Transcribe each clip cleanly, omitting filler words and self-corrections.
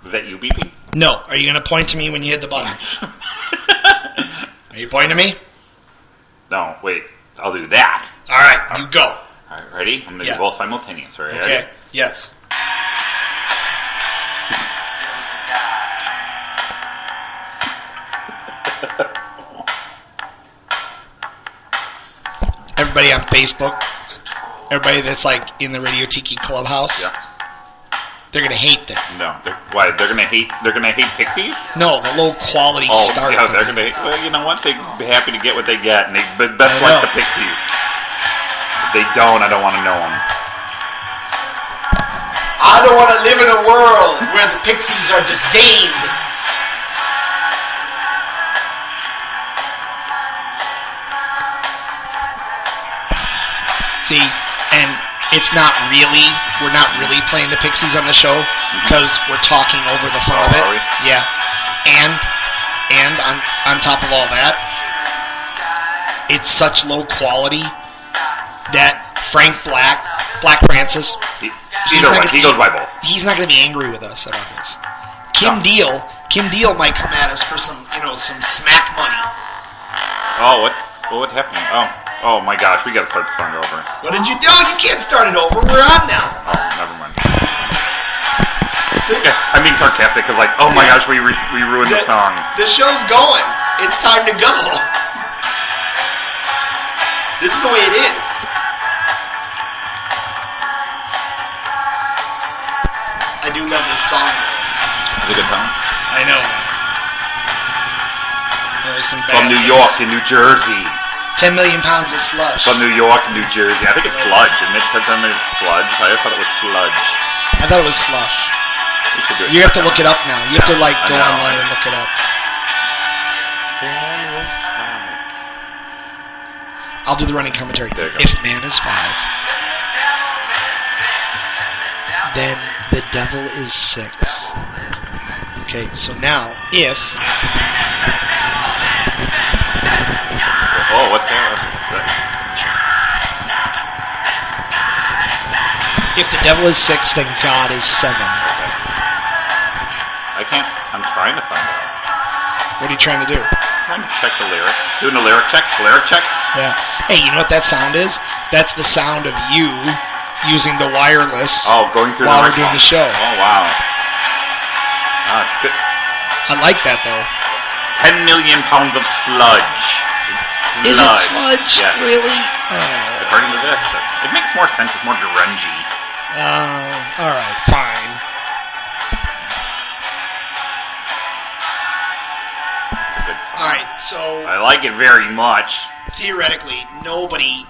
Is that you beeping? No. Are you going to point to me when you hit the button? Are you pointing to me? No, wait. I'll do that. All right, you go. All right, ready? I'm going to do both simultaneous. Right? Okay. Ready? Yes. Everybody on Facebook, everybody that's like in the Radio Tiki Clubhouse, they're gonna hate this. No, why? They're gonna hate Pixies? No, the low quality start. Yeah, they're gonna. Well, you know what? They'd be happy to get what they get, and best like the Pixies. If they don't, I don't want to know them. I don't want to live in a world where the Pixies are disdained. See, and it's not really, we're not really playing the Pixies on the show because we're talking over the front of it. Are we? Yeah. And on top of all that, it's such low quality that Frank Black Francis, he goes by both. He's not going to be angry with us about this. Kim Deal might come at us for some smack money. Oh, what happened? Oh my gosh, we got to start the song over. What did you do? You can't start it over. We're on now. Oh, never mind. Yeah, I'm being sarcastic because, oh my gosh, we ruined the song. The show's going. It's time to go. This is the way it is. I do love this song. It's a good song. I know. There's some from New York to New Jersey. 10 million pounds of slush. From New York to New Jersey. I think it's sludge. And it's sludge. I thought it was sludge. I thought it was slush. We should do it. You have to look it up now. You have to go online and look it up. I'll do the running commentary. If man is 5, then the devil is 6. Okay, so now if... Oh, what's that? If the devil is 6, then God is 7. Okay. I can't. I'm trying to find out. What are you trying to do? I'm trying to check the lyrics. Doing a lyric check? Lyric check? Yeah. Hey, you know what that sound is? That's the sound of you using the wireless going through while we're doing the show. Oh, wow. It's good. I like that, though. 10 million pounds of sludge. Is it sludge? Yes. Really? According to this, it makes more sense. It's more grungy. All right, fine. All right, so I like it very much. Theoretically, nobody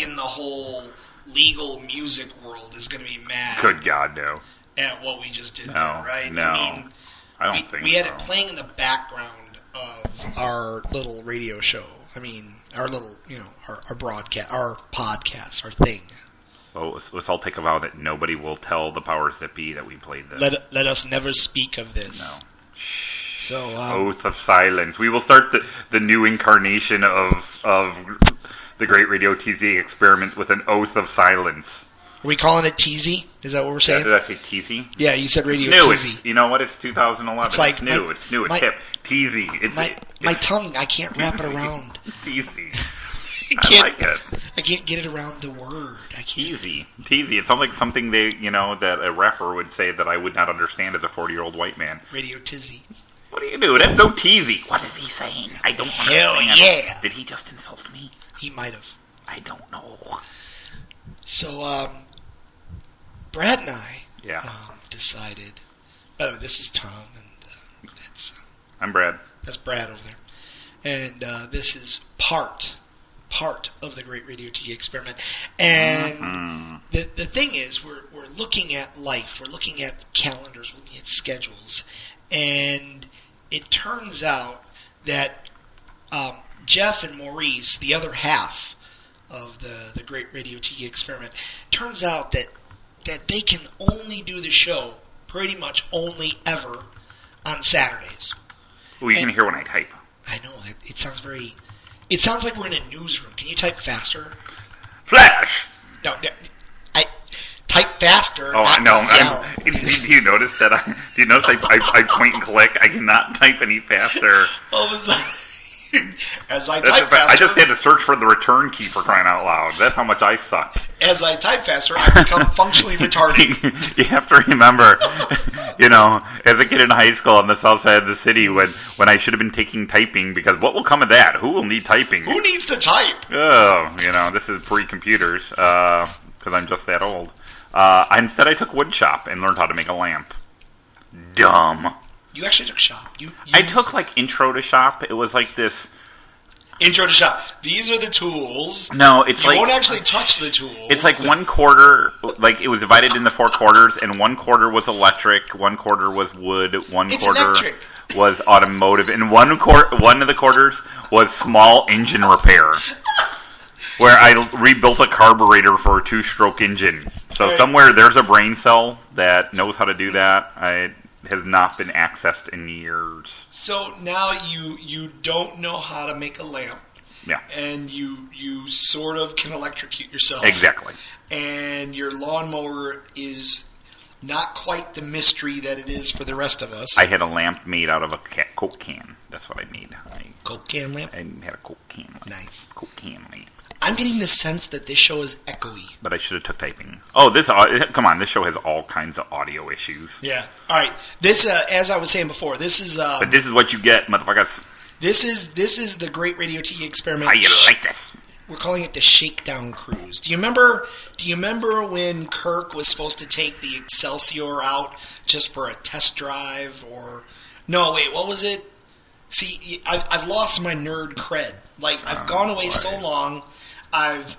in the whole legal music world is going to be mad. Good God, no. At what we just did, no, there, right? No, I mean, I don't think we had so. it playing in the background of our little radio show. I mean, our little, our broadcast, our podcast, our thing. Well, let's all take a vow that nobody will tell the powers that be that we played this. Let us never speak of this. No. So, oath of silence. We will start the new incarnation of the Great Radio TZ experiment with an oath of silence. Are we calling it TZ? Is that what we're saying? Did I say TZ? Yeah, you said Radio TZ. You know what? It's 2011. It's like it's new. It's new. It's hip. TZ. My tongue, I can't wrap it around. TZ. I like it. I can't get it around the word. I can't. TZ. It sounds like something that a rapper would say that I would not understand as a 40-year-old white man. Radio Tizzy. What do you do? That's so teasy. What is he saying? I don't understand. Hell yeah. Did he just insult me? He might have. I don't know. So, Brad and I decided... By the way, this is Tom, and that's... I'm Brad. That's Brad over there. And this is part of the Great Radio TV Experiment. And the thing is, we're looking at life. We're looking at calendars. We're looking at schedules. And it turns out that Jeff and Maurice, the other half of the Great Radio TV Experiment, turns out that they can only do the show pretty much only ever on Saturdays. Well, you can hear when I type. I know. It sounds very... It sounds like we're in a newsroom. Can you type faster? Flash! No, type type faster. Oh, I know. Yell. Do you notice that? Do you notice I point and click? I cannot type any faster. All of a sudden, as I type faster, I just had to search for the return key for crying out loud. That's how much I suck. As I type faster, I become functionally retarded. You have to remember, as a kid in high school on the south side of the city, when I should have been taking typing, because what will come of that? Who will need typing? Who needs to type? Oh, this is pre-computers, because I'm just that old. Instead, I took woodshop and learned how to make a lamp. Dumb. You actually took shop. I took, intro to shop. It was like this... Intro to shop. These are the tools. No, it's you won't actually touch the tools. It's like 1 quarter, it was divided into 4 quarters, and 1 quarter was electric, 1 quarter was wood, quarter electric. Was automotive, and one of the quarters was small engine repair, where I rebuilt a carburetor for a 2-stroke engine. So somewhere there's a brain cell that knows how to do that. It has not been accessed in years. So now you don't know how to make a lamp. Yeah. And you sort of can electrocute yourself. Exactly. And your lawnmower is not quite the mystery that it is for the rest of us. I had a lamp made out of a Coke can. That's what I made. Coke can lamp? I had a Coke can lamp. Nice. Coke can lamp. I'm getting the sense that this show is echoey. But I should have took typing. Oh, come on. This show has all kinds of audio issues. Yeah. All right. This, as I was saying before, this is... but this is what you get, motherfuckers. This is the Great Radio TV Experiment. How you like this? We're calling it the Shakedown Cruise. Do you remember when Kirk was supposed to take the Excelsior out just for a test drive? Or... No, wait, what was it? See, I've lost my nerd cred. I've gone away so long... I've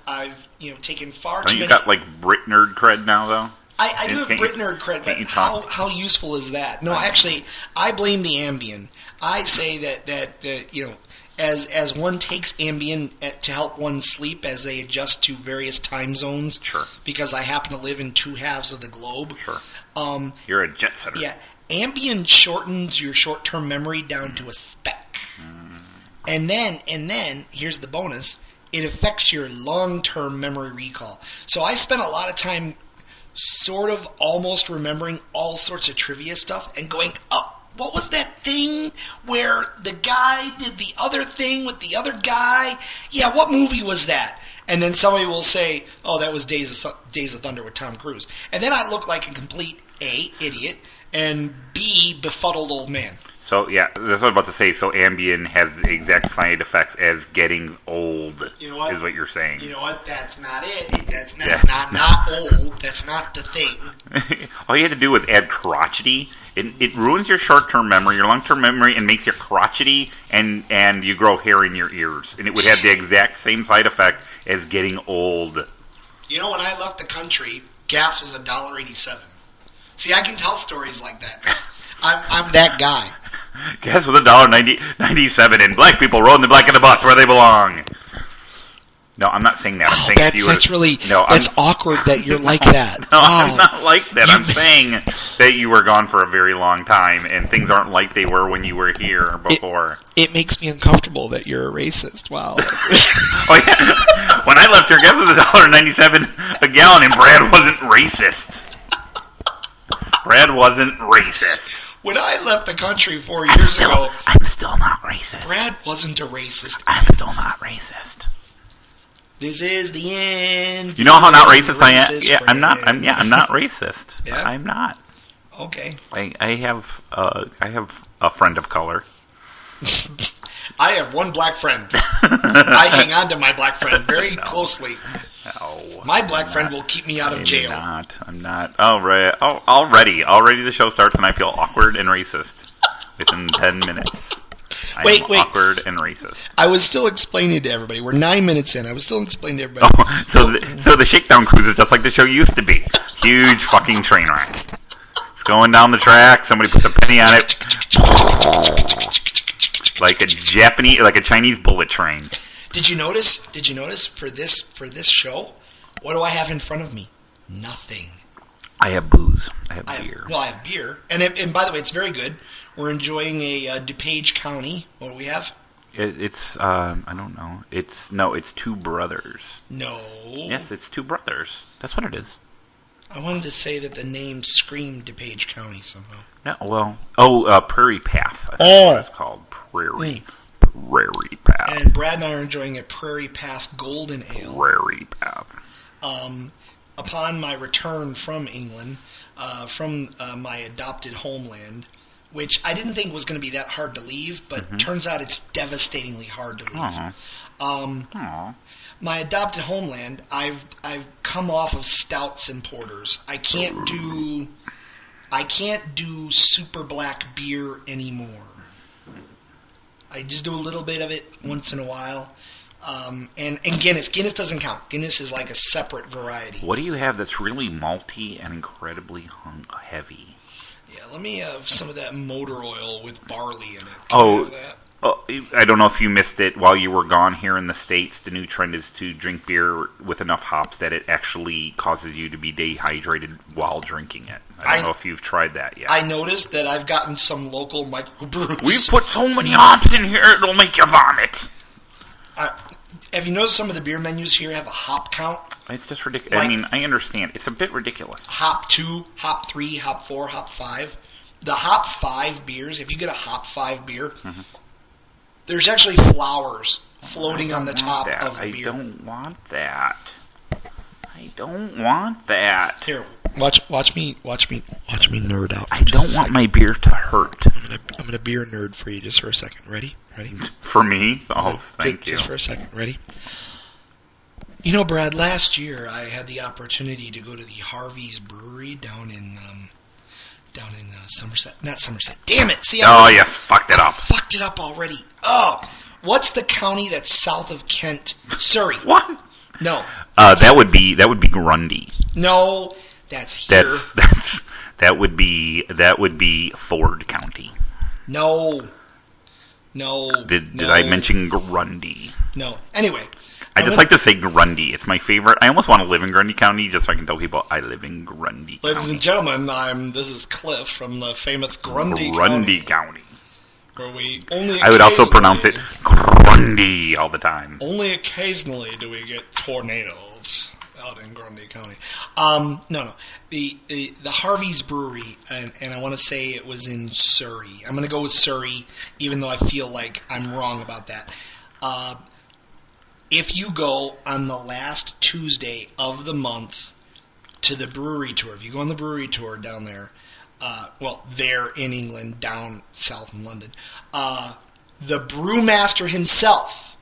taken far too many... You got Brit nerd cred now, though? I do have Brit nerd cred, but how useful is that? No, actually, I blame the Ambien. I say that as one takes Ambien to help one sleep as they adjust to various time zones. Sure. Because I happen to live in 2 halves of the globe. Sure. You're a jet setter. Yeah. Ambien shortens your short-term memory down to a speck. And then here's the bonus. It affects your long-term memory recall. So I spent a lot of time sort of almost remembering all sorts of trivia stuff and going, oh, what was that thing where the guy did the other thing with the other guy? Yeah, what movie was that? And then somebody will say, oh, that was Days of Thunder with Tom Cruise. And then I look like a complete A, idiot, and B, befuddled old man. So, yeah, that's what I was about to say. So, Ambien has the exact side effects as getting old, is what you're saying. You know what? That's not it. That's not old. That's not the thing. All you had to do was add crotchety. It ruins your short-term memory, your long-term memory, and makes you crotchety, and you grow hair in your ears. And it would have the exact same side effect as getting old. When I left the country, gas was $1.87. See, I can tell stories like that now. I'm that guy. Gas was $1.97, and black people rode in the back of the bus where they belong. No, I'm not saying that. I'm saying that's really awkward that you're like that. No, I'm not like that. I'm saying that you were gone for a very long time, and things aren't like they were when you were here before. It makes me uncomfortable that you're a racist. Wow. Oh yeah. When I left here, gas was $1.97 a gallon, and Brad wasn't racist. Brad wasn't racist. When I left the country 4 years ago... I'm still not racist. Brad wasn't a racist. I'm still not racist. This is the end. You know how not racist I am? Yeah, I'm not. I'm not racist. Yeah? I'm not. Okay. I have a friend of color. I have one black friend. I hang on to my black friend very closely. No, my black friend will keep me out of jail. I'm not. Already the show starts and I feel awkward and racist within 10 minutes. Wait. Awkward and racist. I was still explaining to everybody. We're 9 minutes in. I was still explaining to everybody. Oh, so the Shakedown Cruise is just like the show used to be. Huge fucking train wreck. It's going down the track. Somebody puts a penny on it. Like a Chinese bullet train. Did you notice for this show, what do I have in front of me? Nothing. I have booze. I have beer. I have beer. And by the way, it's very good. We're enjoying a DuPage County. What do we have? It's I don't know. It's Two Brothers. No. Yes, it's Two Brothers. That's what it is. I wanted to say that the name screamed DuPage County somehow. No, Prairie Path. I think it's called Prairie Path. And Brad and I are enjoying a Prairie Path Golden Ale. Prairie Path. Upon my return from England, from my adopted homeland, which I didn't think was going to be that hard to leave, but turns out it's devastatingly hard to leave. My adopted homeland, I've come off of stouts and porters. I can't do super black beer anymore. I just do a little bit of it once in a while. And Guinness. Guinness doesn't count. Guinness is like a separate variety. What do you have that's really malty and incredibly heavy? Yeah, let me have some of that motor oil with barley in it. Can I have that? I don't know if you missed it while you were gone here in the States. The new trend is to drink beer with enough hops that it actually causes you to be dehydrated while drinking it. I don't know if you've tried that yet. I noticed that I've gotten some local microbrews. We've put so many hops in here, it'll make you vomit. Have you noticed some of the beer menus here have a hop count? It's just ridiculous. I mean, I understand. It's a bit ridiculous. Hop 2, hop 3, hop 4, hop 5. The hop 5 beers, if you get a hop 5 beer, there's actually flowers floating on the top of the beer. I don't want that. I don't want that. Here, watch me nerd out. I don't want my beer to hurt. I'm gonna beer nerd for you just for a second. Ready? For me? Oh, thank you. Just for a second. Ready? You know, Brad, last year I had the opportunity to go to the Harvey's Brewery down in Somerset. Not Somerset. Damn it! See, you fucked it up. Fucked it up already. Oh, what's the county that's south of Kent? Surrey. What? No. That would be Grundy. No, that's here. That would be Ford County. No. Did I mention Grundy? No. Anyway. I just like to say Grundy. It's my favorite. I almost want to live in Grundy County just so I can tell people I live in Grundy County. Ladies and gentlemen, this is Cliff from the famous Grundy County. Where I would also pronounce it Grundy all the time. Only occasionally do we get tornadoes out in Grundy County. No. The Harvey's Brewery, and I want to say it was in Surrey. I'm going to go with Surrey, even though I feel like I'm wrong about that. If you go on the last Tuesday of the month to the brewery tour, if you go on the brewery tour down there, there in England, down south in London, the brewmaster himself,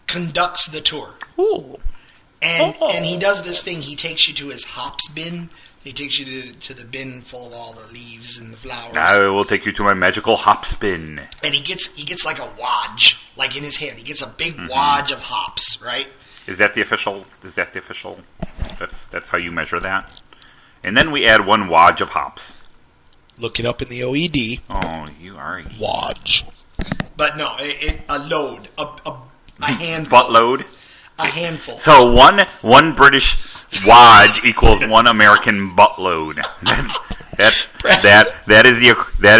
conducts the tour. Ooh. And he does this thing. He takes you to his hops bin. He takes you to the bin full of all the leaves and the flowers. I will take you to my magical hops bin. And he gets like a wadge, like in his hand. He gets a big wadge of hops, right? Is that the official? That's how you measure that? And then we add one wadge of hops. Look it up in the OED. Oh, you are a wadge. But no, a load, a handful. Buttload? A handful. So one British wadge equals one American buttload. That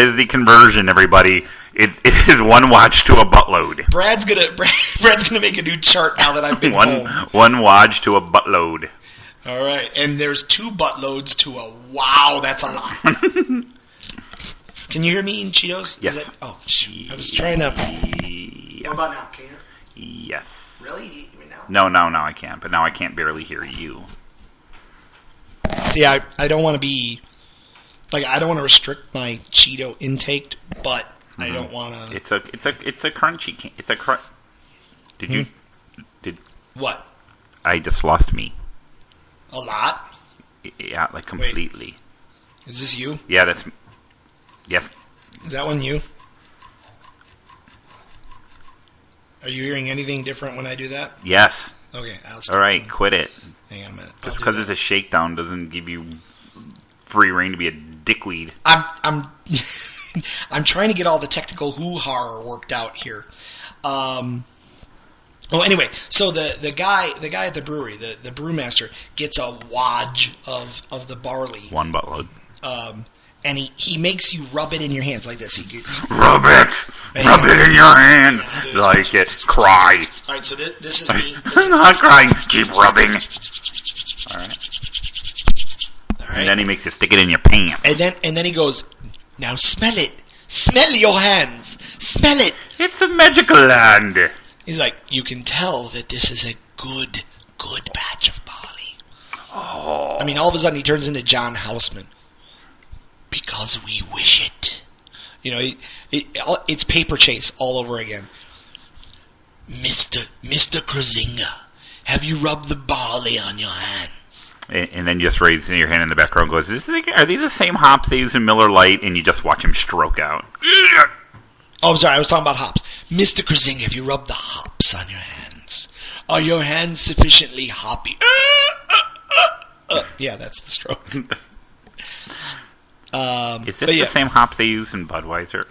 is the conversion, everybody. It is one wadge to a buttload. Brad's gonna make a new chart now that I've been home. One wadge to a buttload. All right, and there's 2 buttloads to a wow. That's a lot. Can you hear me eating Cheetos? Yes. I was trying to. What about now? Can you hear? Yes. Really? You hear me now? No, I can't. But now I can't barely hear you. See, I don't want to be I don't want to restrict my Cheeto intake, but I don't want to. It's a crunchy. It's a crunch. Did what? I just lost me. A lot? Yeah, like completely. Wait, is this you? Yeah, that's. Yes. Is that one you? Are you hearing anything different when I do that? Yes. Okay, I'll stop. All right, quit it. Hang on a minute. Just because it's a shakedown doesn't give you free reign to be a dickweed. I'm trying to get all the technical hoo-ha worked out here. Anyway, so the guy at the brewery, the brewmaster, gets a wadge of the barley. One buttload. And he makes you rub it in your hands like this. Rub it in your hand. Like it. Cry. All right, so this is me. I'm not crying. Keep rubbing. All right. And then he makes you stick it in your pants. And then he goes, now smell it. Smell your hands. Smell it. It's a magical land. He's like, you can tell that this is a good batch of barley. Oh. I mean, all of a sudden he turns into John Houseman. Because we wish it. You know, it's Paper Chase all over again. Mr. Krasinga, have you rubbed the barley on your hands? And then just raising your hand in the background goes, are these the same hops they use in Miller Lite? And you just watch him stroke out. Oh, I'm sorry, I was talking about hops. Mr. Krasinga, have you rubbed the hops on your hands? Are your hands sufficiently hoppy? Yeah, that's the stroke. Is this the same hops they use in Budweiser?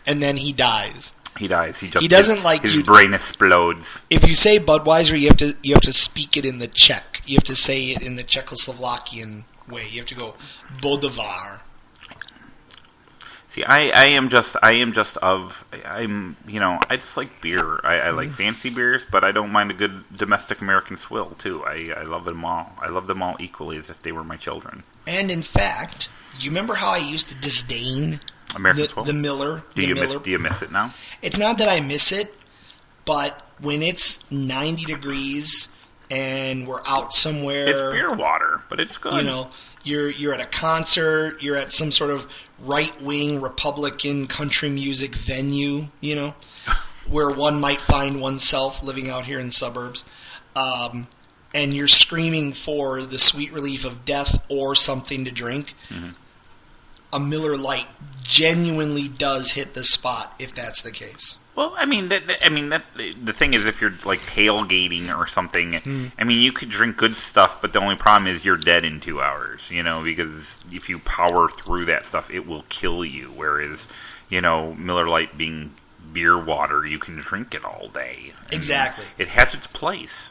And then he dies. He dies. He doesn't like his brain explodes. If you say Budweiser, you have to speak it in the Czech. You have to say it in the Czechoslovakian way. You have to go Bodevar. See, I just like beer. I like fancy beers, but I don't mind a good domestic American swill too. I love them all. I love them all equally as if they were my children. And in fact, you remember how I used to disdain American swill? The Miller? Do you miss it now? It's not that I miss it, but when it's 90 degrees and we're out somewhere, it's beer water, but it's good. You know, you're at a concert, you're at some sort of right-wing Republican country music venue, you know, where one might find oneself living out here in the suburbs, and you're screaming for the sweet relief of death or something to drink. Mm-hmm. A Miller Lite genuinely does hit the spot if that's the case. Well, I mean, the thing is, if you're like tailgating or something, I mean, you could drink good stuff, but the only problem is you're dead in 2 hours. You know, because if you power through that stuff, it will kill you. Whereas, you know, Miller Lite being beer water, you can drink it all day. Exactly. It has its place.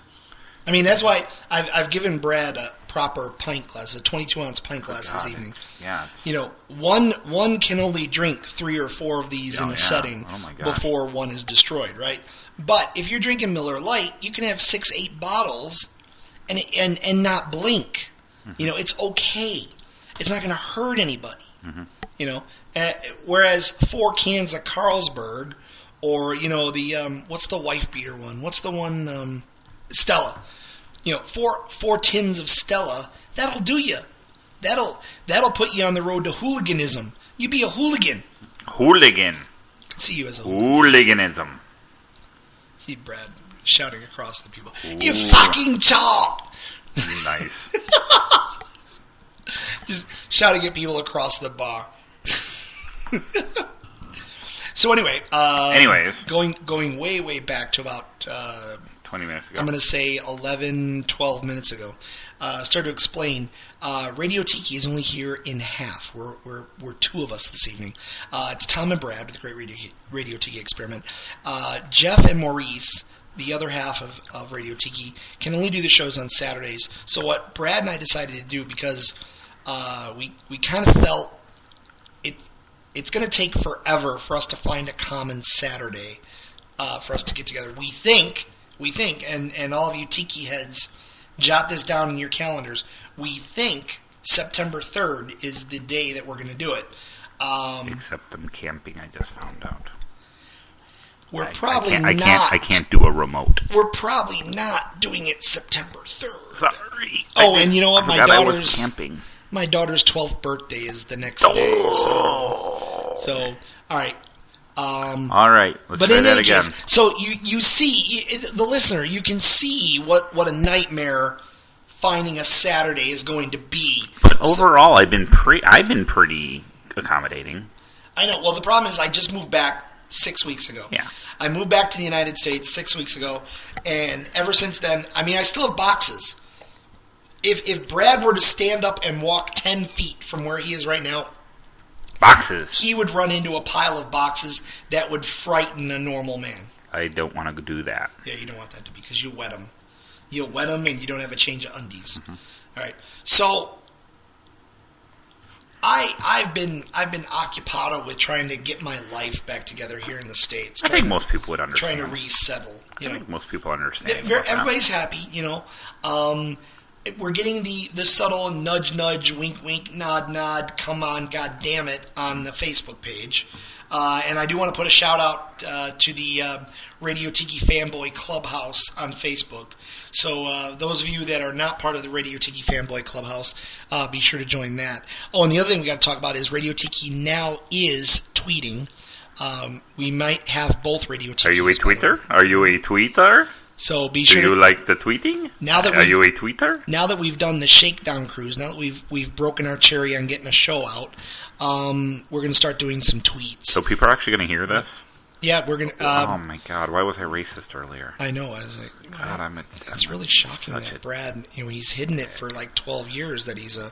I mean, that's why I've given Brad a proper pint glass, a 22-ounce pint glass this evening. Yeah. You know, one can only drink 3 or 4 of these in a setting before one is destroyed, right? But if you're drinking Miller Lite, you can have 6-8 bottles and not blink. Mm-hmm. You know, it's okay. It's not going to hurt anybody. Mm-hmm. You know, whereas 4 cans of Carlsberg, or you know the what's the wife beater one? What's the one? Stella. You know, 4 tins of Stella, that'll do you. That'll put you on the road to hooliganism. You be a hooligan. Hooligan. I can see you as a hooligan. Hooliganism. See Brad shouting across the people. Ooh. You fucking talk! Nice. Just shouting at people across the bar. So anyway, going way back to about 20 minutes ago. I'm going to say 11, 12 minutes ago. Started to explain. Radio Tiki is only here in half. We're 2 of us this evening. It's Tom and Brad with the Great Radio Tiki Experiment. Jeff and Maurice, the other half of Radio Tiki, can only do the shows on Saturdays. So what Brad and I decided to do, because we kind of felt it's going to take forever for us to find a common Saturday for us to get together. We think, and all of you Tiki heads, jot this down in your calendars. We think September 3rd is the day that we're going to do it. Except I'm camping, I just found out. I can't do a remote. We're probably not doing it September 3rd. Sorry. Oh, and you know what? Camping. My daughter's 12th birthday is the next day. So all right. All right, let's try that again. So you see, the listener, you can see what a nightmare finding a Saturday is going to be. But overall, I've been pretty accommodating. I know. Well, the problem is I just moved back 6 weeks ago. Yeah. I moved back to the United States 6 weeks ago, and ever since then, I mean, I still have boxes. If Brad were to stand up and walk 10 feet from where he is right now, boxes, he would run into a pile of boxes that would frighten a normal man. I don't want to do that. Yeah, you don't want that to be, because you wet them. You'll wet them, and you don't have a change of undies. Mm-hmm. All right. So I've been occupado with trying to get my life back together here in the States. I think most people would understand. Trying to resettle. I think most people understand. Everybody's happy, you know. we're getting the subtle nudge, nudge, wink, wink, nod, nod, come on, god damn it, on the Facebook page. And I do want to put a shout out to the Radio Tiki Fanboy Clubhouse on Facebook. So those of you that are not part of the Radio Tiki Fanboy Clubhouse, be sure to join that. Oh, and the other thing we got to talk about is Radio Tiki now is tweeting. We might have both Radio Tiki. Are you a tweeter? Are you a tweeter? So be sure. Do you like the tweeting? Are you a tweeter? Now that we've done the shakedown cruise, now that we've broken our cherry on getting a show out, we're going to start doing some tweets. So people are actually going to hear this? Yeah, we're going to... oh, my God. Why was I racist earlier? I know. I was like... God, it's really shocking that Brad... he's hidden it for like 12 years that he's a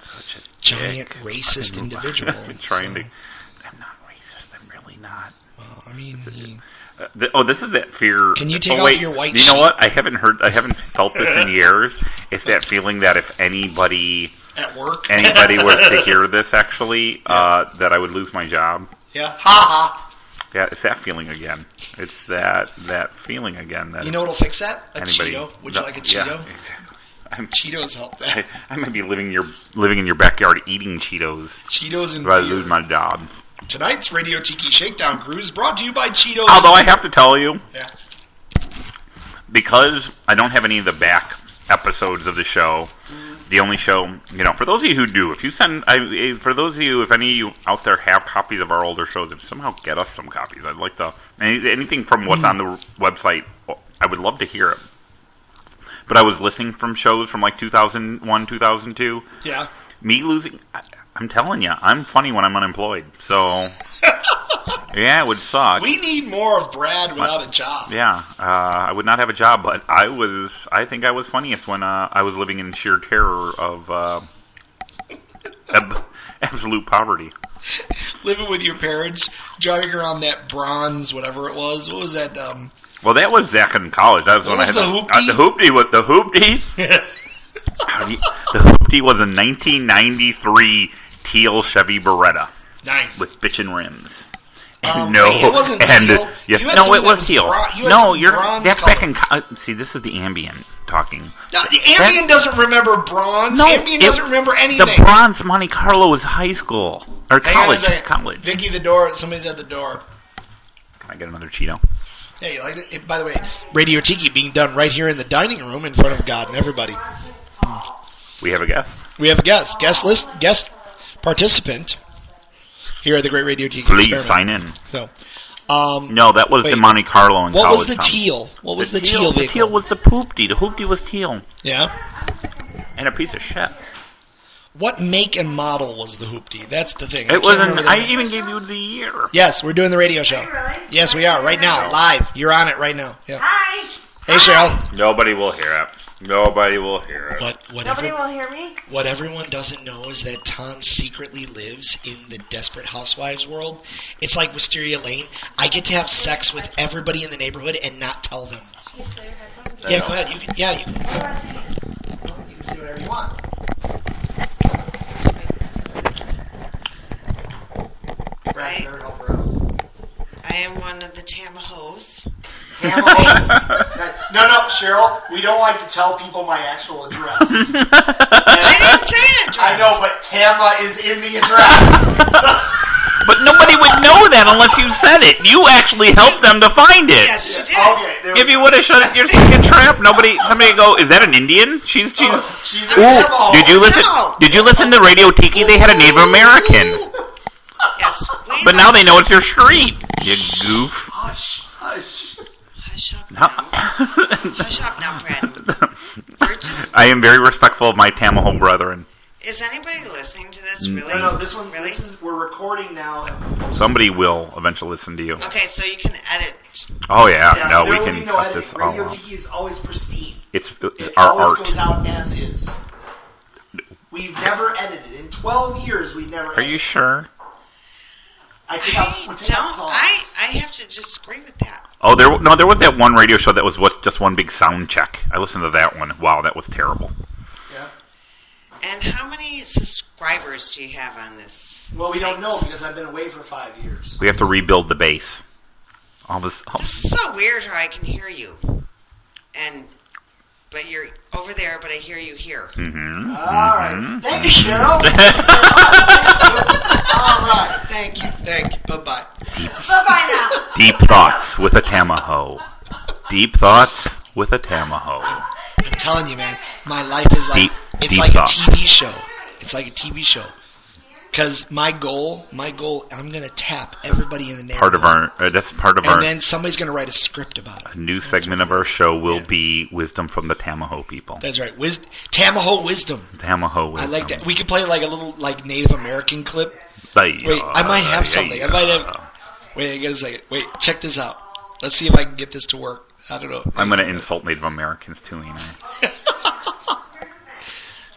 giant racist individual. I'm not racist. I'm really not. Well, I mean... this is that fear... Can you take off your white sheet? You know what? I haven't felt this in years. It's that feeling that if anybody... At work? Anybody were to hear this, actually, that I would lose my job. Yeah. Ha ha! Yeah, it's that feeling again. It's that feeling again. That you know what'll fix that? A Cheeto. Would you like a Cheeto? Yeah. Cheetos help that. I might be living in your backyard eating Cheetos. Cheetos and beer. I lose my job. Tonight's Radio Tiki Shakedown Cruise is brought to you by Cheetos. Although I have to tell you, because I don't have any of the back episodes of the show. The only show, for those of you who do, if any of you out there have copies of our older shows, if somehow get us some copies, I'd like to, anything from what's on the website, I would love to hear it. But I was listening from shows from like 2001, 2002. Yeah. Me losing, I'm telling you, I'm funny when I'm unemployed. So, yeah, it would suck. We need more of Brad without a job. Yeah, I would not have a job, but I think I was funniest when I was living in sheer terror of absolute poverty. Living with your parents, driving around that bronze, whatever it was. What was that? Well, that was Zach in college. That was when I had the hoopty. The hoopty. The hoopty was a 1993 teal Chevy Beretta. Nice. With bitchin' rims. It wasn't teal. Yes, it was teal. That's back in... see, this is the ambient talking. No, the ambient doesn't remember bronze. Ambient doesn't remember anything. The bronze Monte Carlo was high school. Or college. College. Vicky, the door. Somebody's at the door. Can I get another Cheeto? Yeah, you like it? By the way, Radio Tiki being done right here in the dining room in front of God and everybody. We have a guest. We have a guest. Guest participant here at the Great Radio Tiki Please Experiment. sign in. So, no, that was the Monte Carlo in college. What was the teal? What was the teal vehicle? The teal was the hoopty. The hoopty was teal. Yeah. And a piece of shit. What make and model was the hoopty? That's the thing. I even gave you the year. Yes, we're doing the radio show. Really? Yes, we are. Right now. Live. You're on it right now. Yeah. Hi. Hey, Cheryl. Nobody will hear it. Nobody will hear it. Nobody will hear me? What everyone doesn't know is that Tom secretly lives in the Desperate Housewives world. It's like Wisteria Lane. I get to have sex with everybody in the neighborhood and not tell them. Yeah, go ahead. You can see whatever you want. I am one of the Tamahoes. No, Cheryl, we don't like to tell people my actual address. I didn't say an address. I know, but Tama is in the address. But nobody would know that unless you said it. You actually helped them to find it. Yes, you did. Okay, if you would have shut it, you're second trap. Somebody would go, is that an Indian? She's a Tamaho. Did you listen to Radio Tiki? They had a Native American. Yes. But now they know it's your street. You goof. Hush. Hush up now. Hush up now, Brad. I am very respectful of my Tamaho brethren. Is anybody listening to this? Really? No, this one. Really? We're recording now. Somebody will eventually listen to you. Okay, so you can edit. Oh yeah, yes, no, we can cut this all Radio out. Tiki is always pristine. It's it our always art. Goes out as is. We've never edited in 12 years. We've never. Are you sure? I have to disagree with that. Oh, there was that one radio show that was just one big sound check. I listened to that one. Wow, that was terrible. Yeah. And how many subscribers do you have on this? Well, we site? don't know because I've been away for 5 years. We have to rebuild the base. This is so weird how I can hear you. And but you're over there, but I hear you here. Mm-hmm. All right. Thank you, Cheryl. All right. Thank you. Bye-bye. Bye-bye now. Deep thoughts with a Tamaho. Deep thoughts with a Tamaho. I'm telling you, man, my life is like Deep like thoughts. a TV show. It's like a TV show. Because my goal, I'm going to tap everybody in the neighborhood. That's part of our. And then somebody's going to write a script about it. A new segment of our show will be wisdom from the Tamaho people. That's right. Tamaho wisdom. Tamaho wisdom. I like that. We could play like a little like Native American clip. Wait, I might have something. Wait, I got a second. Wait, check this out. Let's see if I can get this to work. I don't know. I'm going to insult Native Americans too, you know.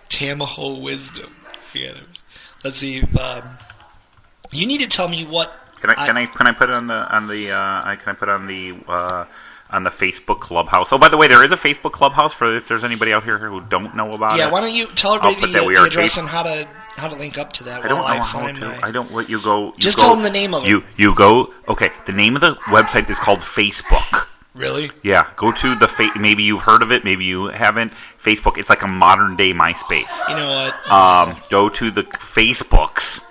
Tamaho wisdom. Yeah. Let's see if you need to tell me what. Can I put it on the Facebook Clubhouse? Oh, by the way, there is a Facebook Clubhouse for if there's anybody out here who don't know about it. Yeah, why don't you tell everybody the address and how to link up to that? I don't know how to. I don't let you go. Just tell them the name of it. You go. Okay, the name of the website is called Facebook. Really? Yeah, go to the maybe you've heard of it, maybe you haven't. Facebook, it's like a modern day MySpace. You know what? Go to the Facebooks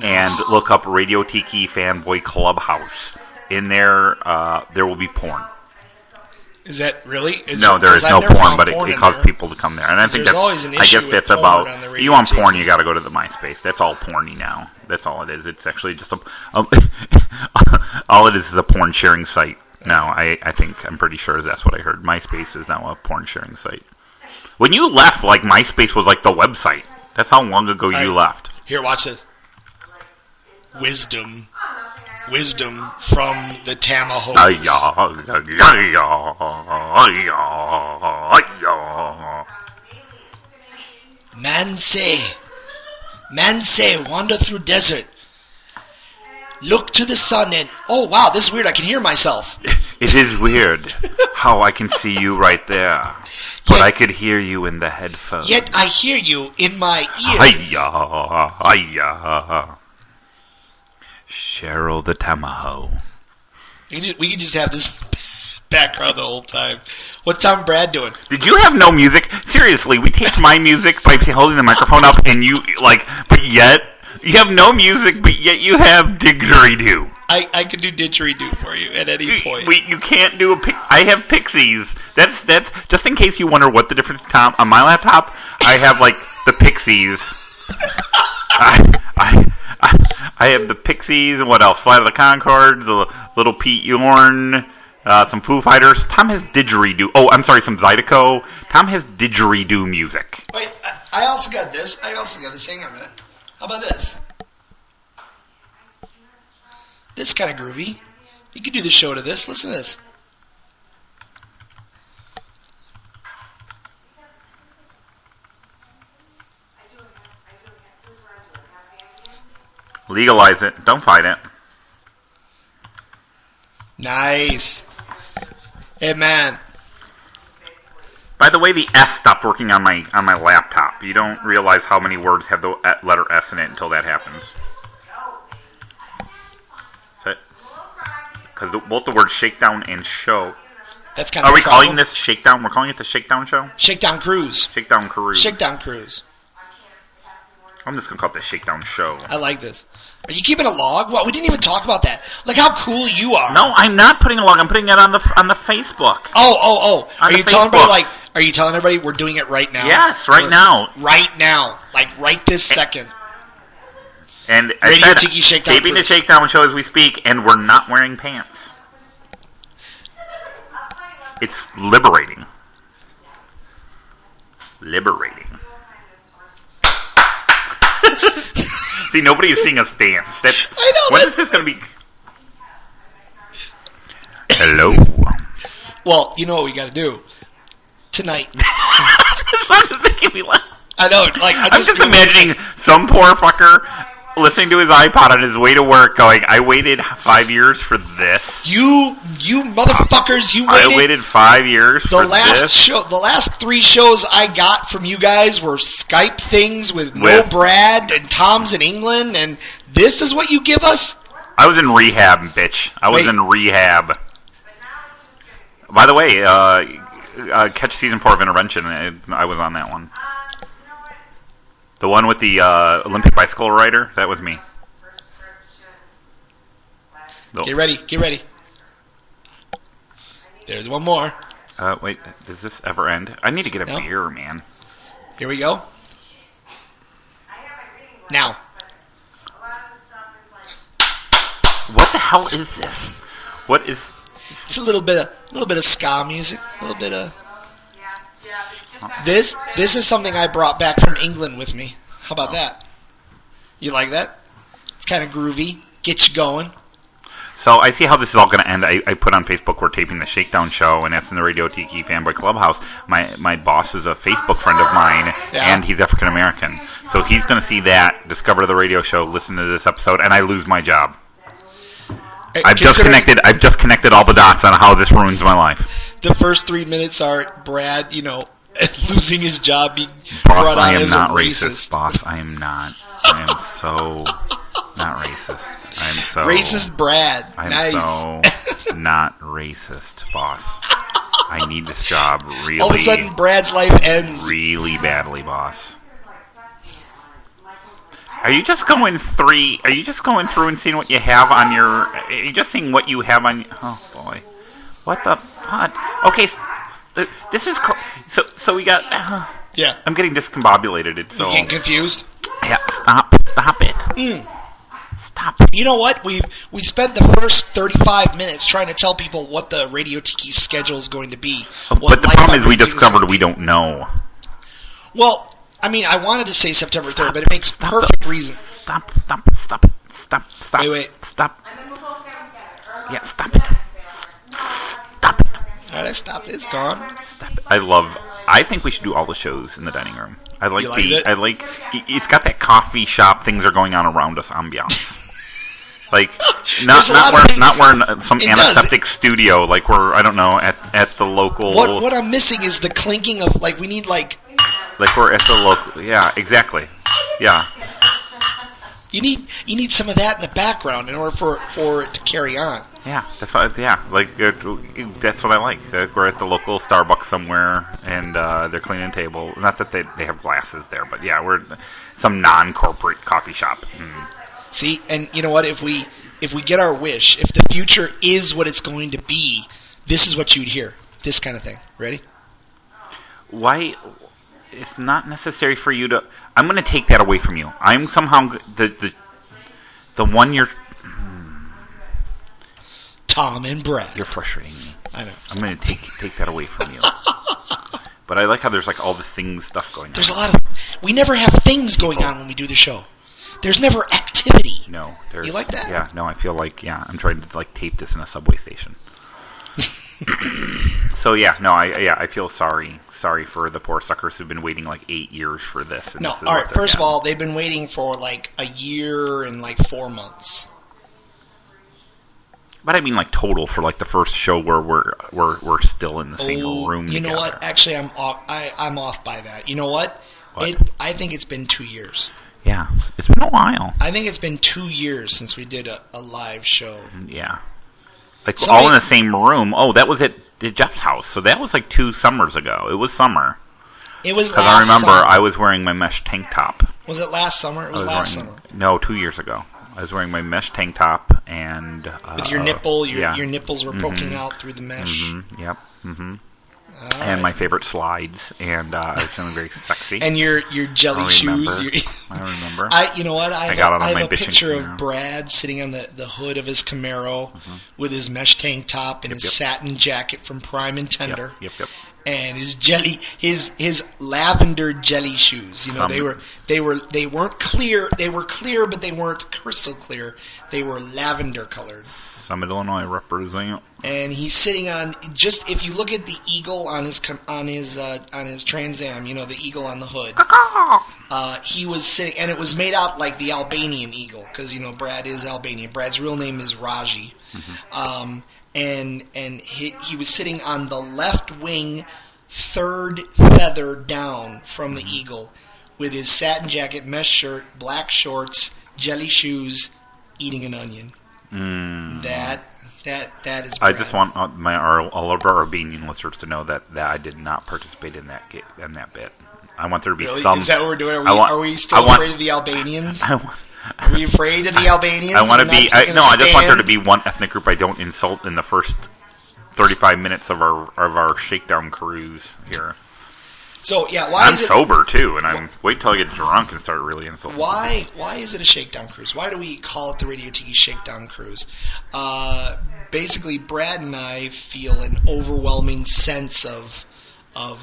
and look up Radio Tiki Fanboy Clubhouse. In there, there will be porn. Is that really? No, there is no porn, but it causes people to come there. And I think that's always an issue. I guess that's with about. On the You want porn, you got to go to the MySpace. That's all porny now. That's all it is. It's actually just all it is a porn sharing site. No, I'm pretty sure that's what I heard. MySpace is now a porn sharing site. When you left, like, MySpace was like the website. That's how long ago you left. Here, watch this. Wisdom from the Tamahoes. Man say, wander through desert. Look to the sun and... Oh, wow, this is weird. I can hear myself. It is weird how I can see you right there. But I could hear you in the headphones. Yet I hear you in my ears. Hiya. Cheryl the Tamaho. We could just have this background the whole time. What's Tom and Brad doing? Did you have no music? Seriously, we take my music by holding the microphone up and you, like, but yet... You have no music, but yet you have didgeridoo. I could do didgeridoo for you at any point. You can't do I have Pixies. That's just in case you wonder what the difference. Tom, on my laptop, I have like the Pixies. I have the Pixies and what else? Flight of the Conchords, the Little Pete Yorn, some Foo Fighters. Tom has didgeridoo. Oh, I'm sorry, some Zydeco. Tom has didgeridoo music. Wait, I also got this. Hang on a minute. How about this? This is kind of groovy. You could do the show to this. Listen to this. Legalize it. Don't fight it. Nice. Hey, man. By the way, the S stopped working on my laptop. You don't realize how many words have the letter S in it until that happens. Because both the words shakedown and show. That's kind of. Are we calling this shakedown? We're calling it the Shakedown Show. Shakedown Cruise. Shakedown Cruise. Shakedown Cruise. I'm just gonna call it the Shakedown Show. I like this. Are you keeping a log? Well, we didn't even talk about that. Like how cool you are. No, I'm not putting a log. I'm putting it on the Facebook. Oh. Are you telling everybody Are you telling everybody we're doing it right now? Yes, now. Right now. Like right this second. And Radio Tiki Shakedown taping the Shakedown Show as we speak, and we're not wearing pants. It's liberating. See, nobody is seeing us dance. I know. When is this going to be? Hello. Well, you know what we got to do tonight. It's making me laugh. I know. Like I'm just imagining some poor fucker listening to his iPod on his way to work, going, "I waited 5 years for this." You motherfuckers! You waited. I waited 5 years for this. The last 3 shows I got from you guys were Skype things with no Brad and Tom's in England, and this is what you give us. I was in rehab, bitch. I was in rehab. By the way, catch season 4 of Intervention. I was on that one. The one with the Olympic bicycle rider. That was me. Get ready. There's one more. Wait, does this ever end? I need to get a beer, man. Here we go. Now. What the hell is this? What is? It's a little bit of ska music, a little bit of. This is something I brought back from England with me. How about that? You like that? It's kind of groovy. Get you going. So I see how this is all going to end. I put on Facebook, we're taping the Shakedown show, and that's in the Radio Tiki Fanboy Clubhouse. My boss is a Facebook friend of mine, and he's African American. So he's going to see that, discover the radio show, listen to this episode, and I lose my job. I've just connected all the dots on how this ruins my life. The first 3 minutes are Brad, losing his job, being brought on as a racist. Boss, I am not. I am so not racist. I am so racist, Brad. I'm nice. so not racist, boss. I need this job really. All of a sudden, Brad's life ends really badly, boss. Are you just going through and seeing what you have on your? Are you just seeing what you have on? Oh boy, what the fuck? Okay, this is so we got. Yeah, I'm getting discombobulated. It's so. You getting confused? Yeah, stop it. Stop. You know what? We spent the first 35 minutes trying to tell people what the Radio Tiki schedule is going to be. But the problem is we discovered we don't know. Well, I mean, I wanted to say September 3rd, but it makes perfect reason. Stop. Wait. Stop. Yeah, stop it. Stop it. All right, I stopped it. It's gone. Stop it. I think we should do all the shows in the dining room. It's got that coffee shop, things are going on around us ambiance. Like, not we're some antiseptic studio, like we're, I don't know, at the local... What I'm missing is the clinking of, we need, Like we're at the local... Yeah, exactly. Yeah. You need some of that in the background in order for it to carry on. Yeah, that's what I like. We're at the local Starbucks somewhere, and they're cleaning table. Not that they have glasses there, but yeah, we're some non-corporate coffee shop. See, and you know what? If we get our wish, if the future is what it's going to be, this is what you'd hear. This kind of thing. Ready? Why? It's not necessary for you to... I'm going to take that away from you. I'm somehow... The one you're... Tom and Brad. You're frustrating me. I know. I'm going to take that away from you. But I like how there's all this stuff going on. There's a lot of... We never have things going on when we do the show. There's never activity. No. You like that? Yeah, no, I feel like... Yeah, I'm trying to tape this in a subway station. So yeah, no, I feel sorry for the poor suckers who've been waiting 8 years for this. No, all right. First of all, they've been waiting for a year and 4 months. But I mean, total for the first show where we're still in the single room. You together. know what? Actually, I'm off by that. You know what? I think it's been 2 years. Yeah, it's been a while. I think it's been 2 years since we did a live show. Yeah. All in the same room. Oh, that was at Jeff's house. So that was 2 summers ago. It was summer. It was because I remember I was wearing my mesh tank top. Was it last summer? It was last summer. No, 2 years ago. I was wearing my mesh tank top and with your nipple, your nipples were poking out through the mesh. Mm-hmm. Yep. Mm-hmm. And my favorite slides, and I was feeling very sexy. And your jelly shoes. I remember. You know what? I have a picture of Brad sitting on the hood of his Camaro with his mesh tank top and his satin jacket from Prime and Tender. Yep. And his lavender jelly shoes. They weren't clear. They were clear, but they weren't crystal clear. They were lavender colored. Summit, Illinois represent. And he's sitting on if you look at the eagle on his Trans Am, the eagle on the hood. He was sitting, and it was made out like the Albanian eagle because Brad is Albanian. Brad's real name is Raji. And he was sitting on the left wing, third feather down from the eagle, with his satin jacket, mesh shirt, black shorts, jelly shoes, eating an onion. That is. I just want all of our Albanian listeners to know that I did not participate in that bit. I want there to be some. Is that what we're doing? Are we still afraid of the Albanians? Are we afraid of the Albanians? I want to be. I just want there to be one ethnic group I don't insult in the first 35 minutes of our shakedown cruise here. So yeah, I'm sober too, and wait till I get drunk and start really insulting. Why is it a shakedown cruise? Why do we call it the Radio Tiki Shakedown Cruise? Basically, Brad and I feel an overwhelming sense of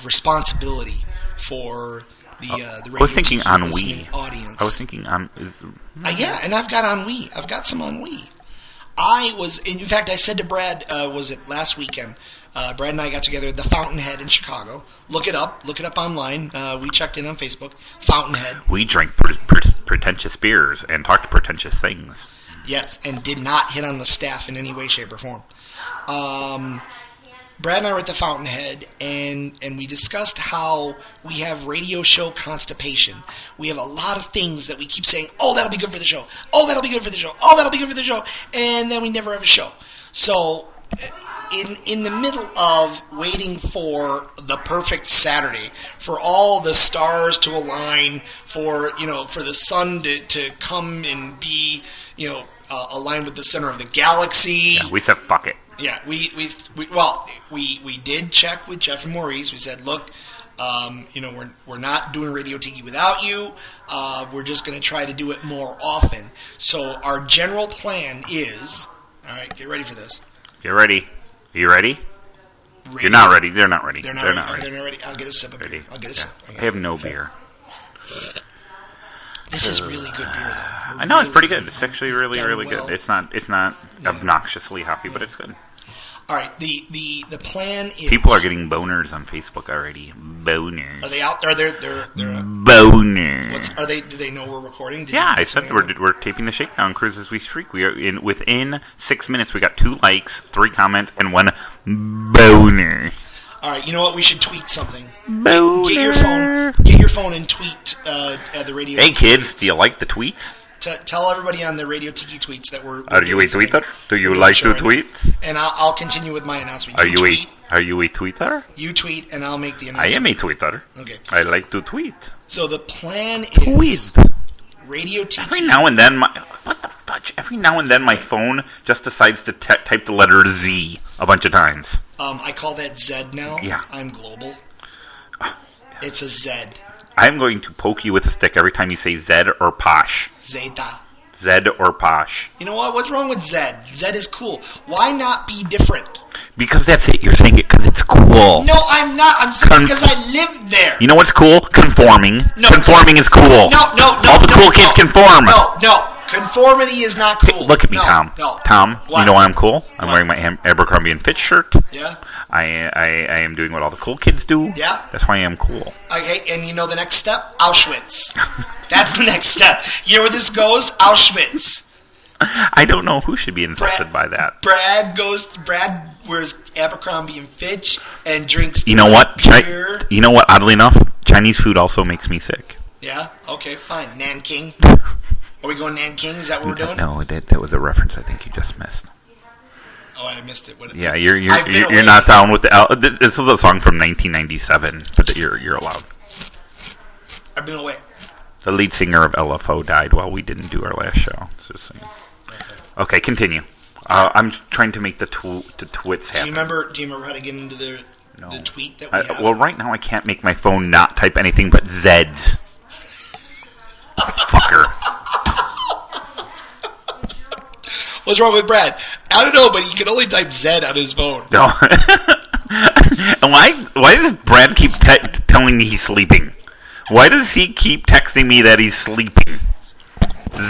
responsibility for the Radio I was thinking Tiki listening audience. I was thinking on. Yeah, and I've got ennui. I've got some ennui. In fact, I said to Brad, was it last weekend? Brad and I got together at the Fountainhead in Chicago. Look it up online. We checked in on Facebook. Fountainhead. We drank pretentious beers and talked pretentious things. Yes, and did not hit on the staff in any way, shape, or form. Brad and I were at the Fountainhead, and we discussed how we have radio show constipation. We have a lot of things that we keep saying, oh, that'll be good for the show. Oh, that'll be good for the show. Oh, that'll be good for the show. And then we never have a show. So in the middle of waiting for the perfect Saturday, for all the stars to align, for the sun to come and be aligned with the center of the galaxy. Yeah, we said fuck it. Yeah, we did check with Jeff and Maurice. We said, look, we're not doing Radio Tiki without you. We're just going to try to do it more often. So our general plan is, all right, get ready for this. Get ready. Are you ready? You're not ready. They're not ready. They're not ready. I'll get a sip of beer. I have no beer. This is really good beer, though. I know, it's pretty good. It's actually really, really good. It's not obnoxiously hoppy, but it's good. All right, the plan is... People are getting boners on Facebook already. Boners. Are they out there? They're boners. Are they? Do they know we're recording? I said we're taping the Shakedown Cruise as we speak. We are within 6 minutes. We got 2 likes, 3 comments, and 1 boner. All right, you know what? We should tweet something. Boner. Get your phone and tweet the Radio. Hey kids, tweets. do you like the tweets? Tell everybody on the Radio Tiki tweets that we're Are you a tweeter? Do you like to tweet? And I'll continue with my announcement. Are you a tweeter? You tweet, and I'll make the announcement. I am a tweeter. Okay. I like to tweet. So the plan is tweet. Radio Tiki. Every now and then, my phone just decides to type the letter Z a bunch of times. I call that Zed now. Yeah. I'm global. It's a Zed. I'm going to poke you with a stick every time you say Zed or Posh. Zeta. Zed or Posh. You know what? What's wrong with Zed? Zed is cool. Why not be different? Because that's it. You're saying it because it's cool. No, I'm not. I'm saying because I live there. You know what's cool? Conforming. No. Conforming is cool. No. All the cool kids conform. No. Conformity is not cool. Hey, look at me, Tom. No. Tom, What? you know why I'm cool? I'm What? wearing my Abercrombie & Fitch shirt. Yeah. I am doing what all the cool kids do. Yeah. That's why I am cool. Okay, and you know the next step? Auschwitz. That's the next step. You know where this goes? Auschwitz. I don't know who should be insulted by that. Brad wears Abercrombie and Fitch and drinks. You know what? Beer. You know what? Oddly enough, Chinese food also makes me sick. Yeah. Okay. Fine. Nanking. Are we going Nanking? Is that what we're doing? No, that was a reference I think you just missed. Oh, I missed it. What yeah, you're not down with the. This is a song from 1997, but you're allowed. I've been away. The lead singer of LFO died while we didn't do our last show. Okay, continue. I'm trying to make the twits happen. Do you remember how to get into the tweet that we have? Well, right now I can't make my phone not type anything but Zeds. Fucker. What's wrong with Brad? I don't know, but he can only type Z on his phone. No. Why does Brad keep telling me he's sleeping? Why does he keep texting me that he's sleeping?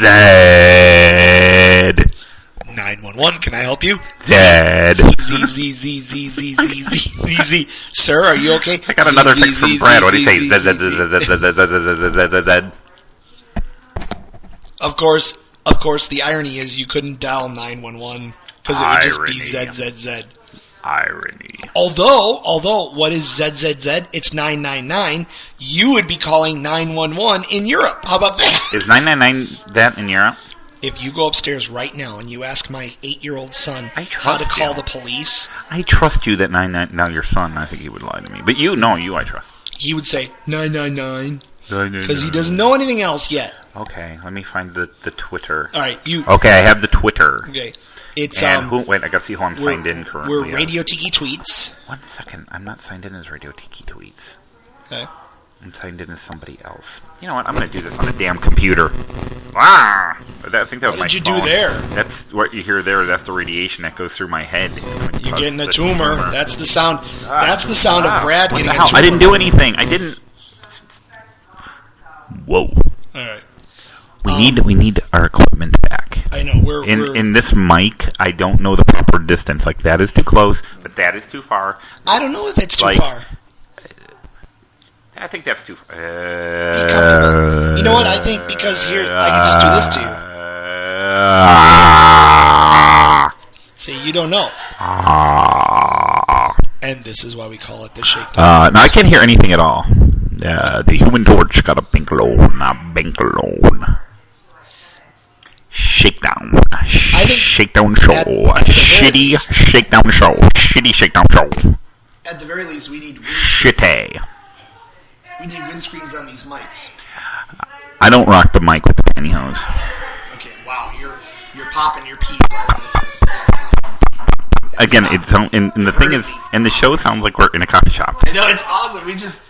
Zed. 911, can I help you? Zed. Z. Sir, are you okay? I got another text from Brad. What do you say? Zed. Of course, the irony is you couldn't dial 911 because it would just be ZZZ. Irony. Although, what is ZZZ? It's 999. You would be calling 911 in Europe. How about that? Is 999 that in Europe? if you go upstairs right now and you ask my 8-year-old son how to trust call you. the police, I trust you that now your son, I think he would lie to me. But you I trust. he would say 999 Because because he doesn't know anything else yet. Okay, let me find the Twitter. All right, you. Okay, I have the Twitter. Okay, it's And wait, I got to see who I'm signed in currently. We're Radio Tiki Tweets. 1 second, I'm not signed in as Radio Tiki Tweets. Okay. I'm signed in as somebody else. You know what? I'm going to do this on a damn computer. Ah! I think that was my phone. What did you do there? That's what you hear there. That's the radiation that goes through my head. You're getting a tumor. That's the sound. That's the sound of Brad getting a tumor. I didn't do anything. I didn't. Whoa. All right. We need our equipment back. I know. We're in this mic. I don't know the proper distance. Like that is too close, but that is too far. I don't know if it's too far. I think that's too far. Be comfortable. You know what? I think because here I can just do this to you. See, you don't know. And this is why we call it the shakedown. No, I can't hear anything at all. The Human Torch got a Bankalone. Shakedown. Shakedown show. Shitty shakedown show. Shitty shakedown show. At the very least, we need windscreens. Shitty. We need windscreens on these mics. I don't rock the mic with the pantyhose. Okay, wow, you're popping your peas all over this. Again, and the thing is, and the show sounds like we're in a coffee shop. I know, it's awesome. We just...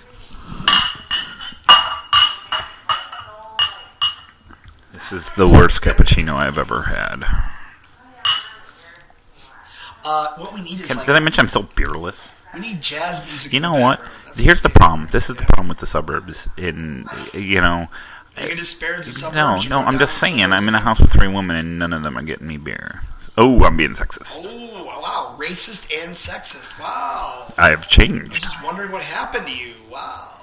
This is the worst cappuccino I've ever had. What we need is Did I mention I'm so beerless? We need jazz music. You know what? Here's the problem. This is the problem with the suburbs. Are you going to disparage the suburbs? No, I'm just saying. I'm in a house with 3 women, and none of them are getting me beer. Oh, I'm being sexist. Oh, wow. Racist and sexist. Wow. I have changed. I'm just wondering what happened to you. Wow.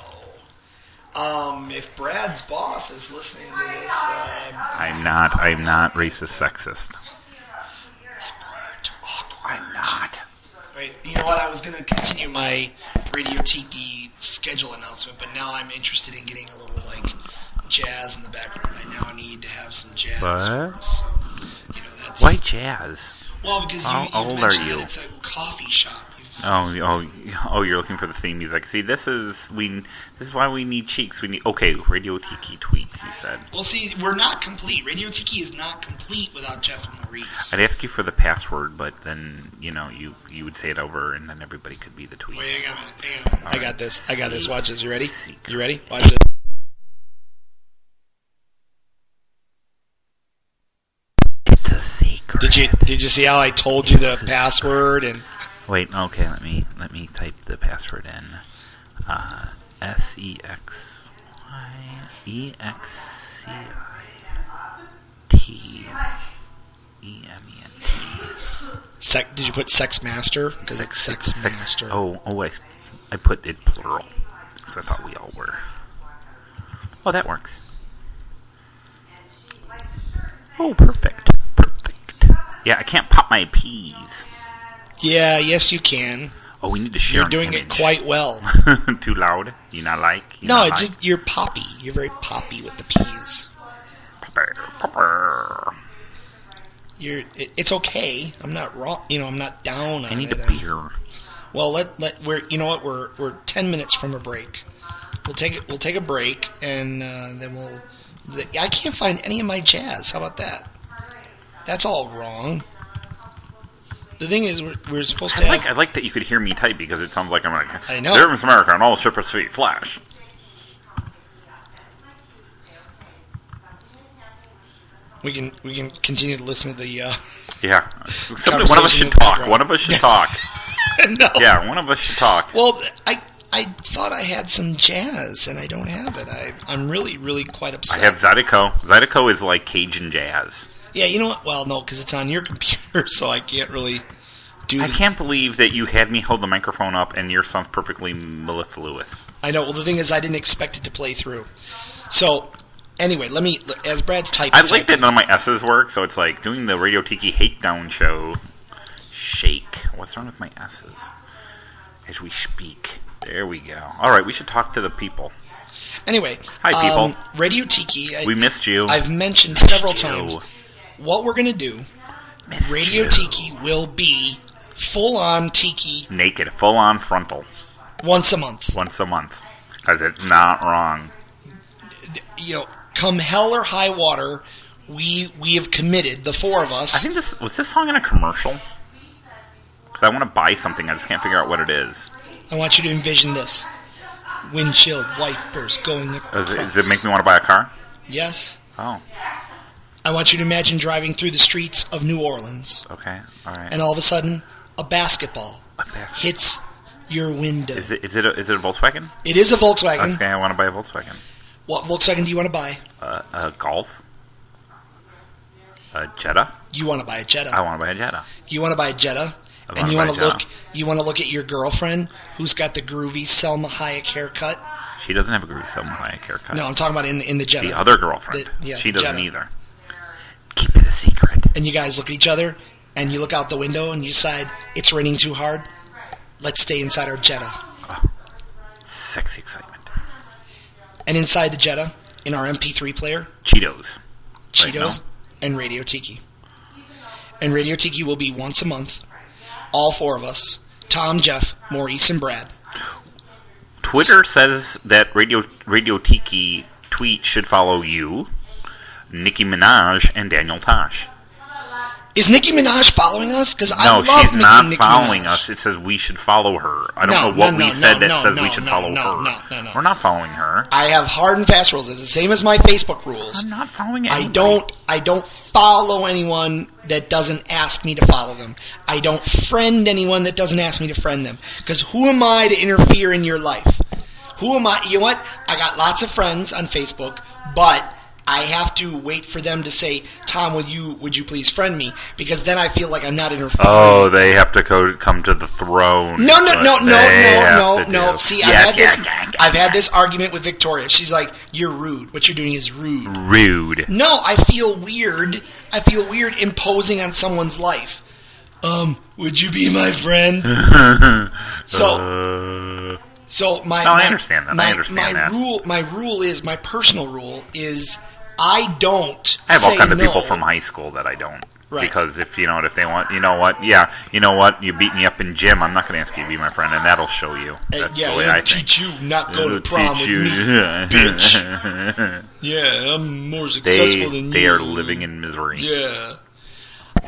If Brad's boss is listening to this... I'm not racist sexist. Awkward. I'm not. Right, you know what? I was going to continue my Radio Tiki schedule announcement, but now I'm interested in getting a little, jazz in the background. I now need to have some jazz for us. So, that's... Why jazz? Well, because How you old mentioned are you? that it's a coffee shop. Oh! You're looking for the theme music. See, this is why we need cheeks. We need Radio Tiki tweets. You said. Well, see, we're not complete. Radio Tiki is not complete without Jeff and Maurice. I'd ask you for the password, but then you would say it over, and then everybody could be the tweet. Wait, hang on a minute. I got this. Watch this. You ready? You ready? Watch this. It's a secret. Did you see how I told you the password and? Wait, okay, let me type the password in. SEXYEMENT. Did you put Sex Master? Because it's Sex Master. I put it plural. Because I thought we all were. Oh, that works. Oh, perfect. Yeah, I can't pop my peas. Yeah, yes you can. Oh, we need to share. You're doing it quite well. Too loud? You're You're poppy. You're very poppy with the peas. It's okay. I'm not wrong. I'm not down on it. I need a beer. Well, we're 10 minutes from a break. We'll take a break, and then I can't find any of my jazz. How about that? That's all wrong. The thing is, we're supposed to have... I like that you could hear me type because it sounds like I'm like... I know. There is America on all shippers' feet. Flash. We can continue to listen to the... Yeah. One of us should talk. One of us should talk. No. Yeah, one of us should talk. Well, I thought I had some jazz, and I don't have it. I'm really, really quite upset. I have Zydeco. Zydeco is like Cajun jazz. Yeah, you know what? Well, no, because it's on your computer, so I can't really do I can't believe that you had me hold the microphone up and yours sounds perfectly mellifluous. I know. Well, the thing is, I didn't expect it to play through. So, anyway, as Brad's typing... I like that none of my S's work, so it's like doing the Radio Tiki Hate Down show. Shake. What's wrong with my S's? As we speak. There we go. All right, we should talk to the people. Anyway. Hi, people. Radio Tiki. We missed you. I've mentioned several times. what we're going to do, Radio Tiki will be full-on Tiki. Naked, full-on frontal. Once a month. Once a month. Because it's not wrong. Come hell or high water, we have committed, the four of us. I think was this song in a commercial? Because I want to buy something, I just can't figure out what it is. I want you to envision this. Windshield wipers going across. Does it make me want to buy a car? Yes. Oh. I want you to imagine driving through the streets of New Orleans. Okay, all right. And all of a sudden, a basketball hits your window. Is it a Volkswagen? It is a Volkswagen. Okay, I want to buy a Volkswagen. What Volkswagen do you want to buy? A Golf. A Jetta. You want to buy a Jetta. I want to buy a Jetta. You want to buy a Jetta? And you want to look at your girlfriend who's got the groovy Selma Hayek haircut? She doesn't have a groovy Selma Hayek haircut. No, I'm talking about in the Jetta. The other girlfriend. She doesn't Jetta. either. Keep it a secret. And you guys look at each other, and you look out the window, and you decide, it's raining too hard. Let's stay inside our Jetta. Oh, sexy excitement. And inside the Jetta, in our MP3 player, Cheetos, right, and Radio Tiki. And Radio Tiki will be once a month. All four of us, Tom, Jeff, Maurice, and Brad. Twitter says that Radio Tiki tweet should follow you, Nicki Minaj, and Daniel Tosh. Is Nicki Minaj following us? Because I love she's not Nicki following Minaj. us. It says we should follow her. I don't know what we said that says we should follow her. No. We're not following her. I have hard and fast rules. It's the same as my Facebook rules. I'm not following anybody. I don't follow anyone that doesn't ask me to follow them. I don't friend anyone that doesn't ask me to friend them. Because who am I to interfere in your life? Who am I? You know what? I got lots of friends on Facebook, but I have to wait for them to say, Tom, would you please friend me? Because then I feel like I'm not interfering. Oh, they have to come to the throne. No. See, I've had this argument with Victoria. She's like, you're rude. What you're doing is rude. Rude. No, I feel weird. I feel weird imposing on someone's life. Would you be my friend? So I understand that. My personal rule is I don't. I have say all kinds of no. people from high school that I don't. Right. Because if they want, you know what, you beat me up in gym, I'm not going to ask you to be my friend, and that'll show you. That's the way I think. Teach you not go to prom with me, bitch. Yeah, I'm more successful than you. They are living in misery. Yeah.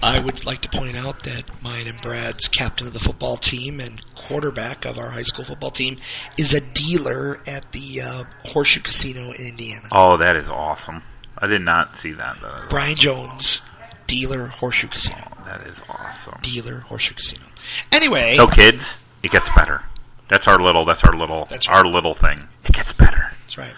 I would like to point out that mine and Brad's captain of the football team and quarterback of our high school football team is a dealer at the Horseshoe Casino in Indiana. Oh, that is awesome. I did not see that. Brian Jones, dealer, Horseshoe Casino. Oh, that is awesome. Dealer, Horseshoe Casino. Anyway. So, kids, it gets better. That's our little thing. It gets better. That's right.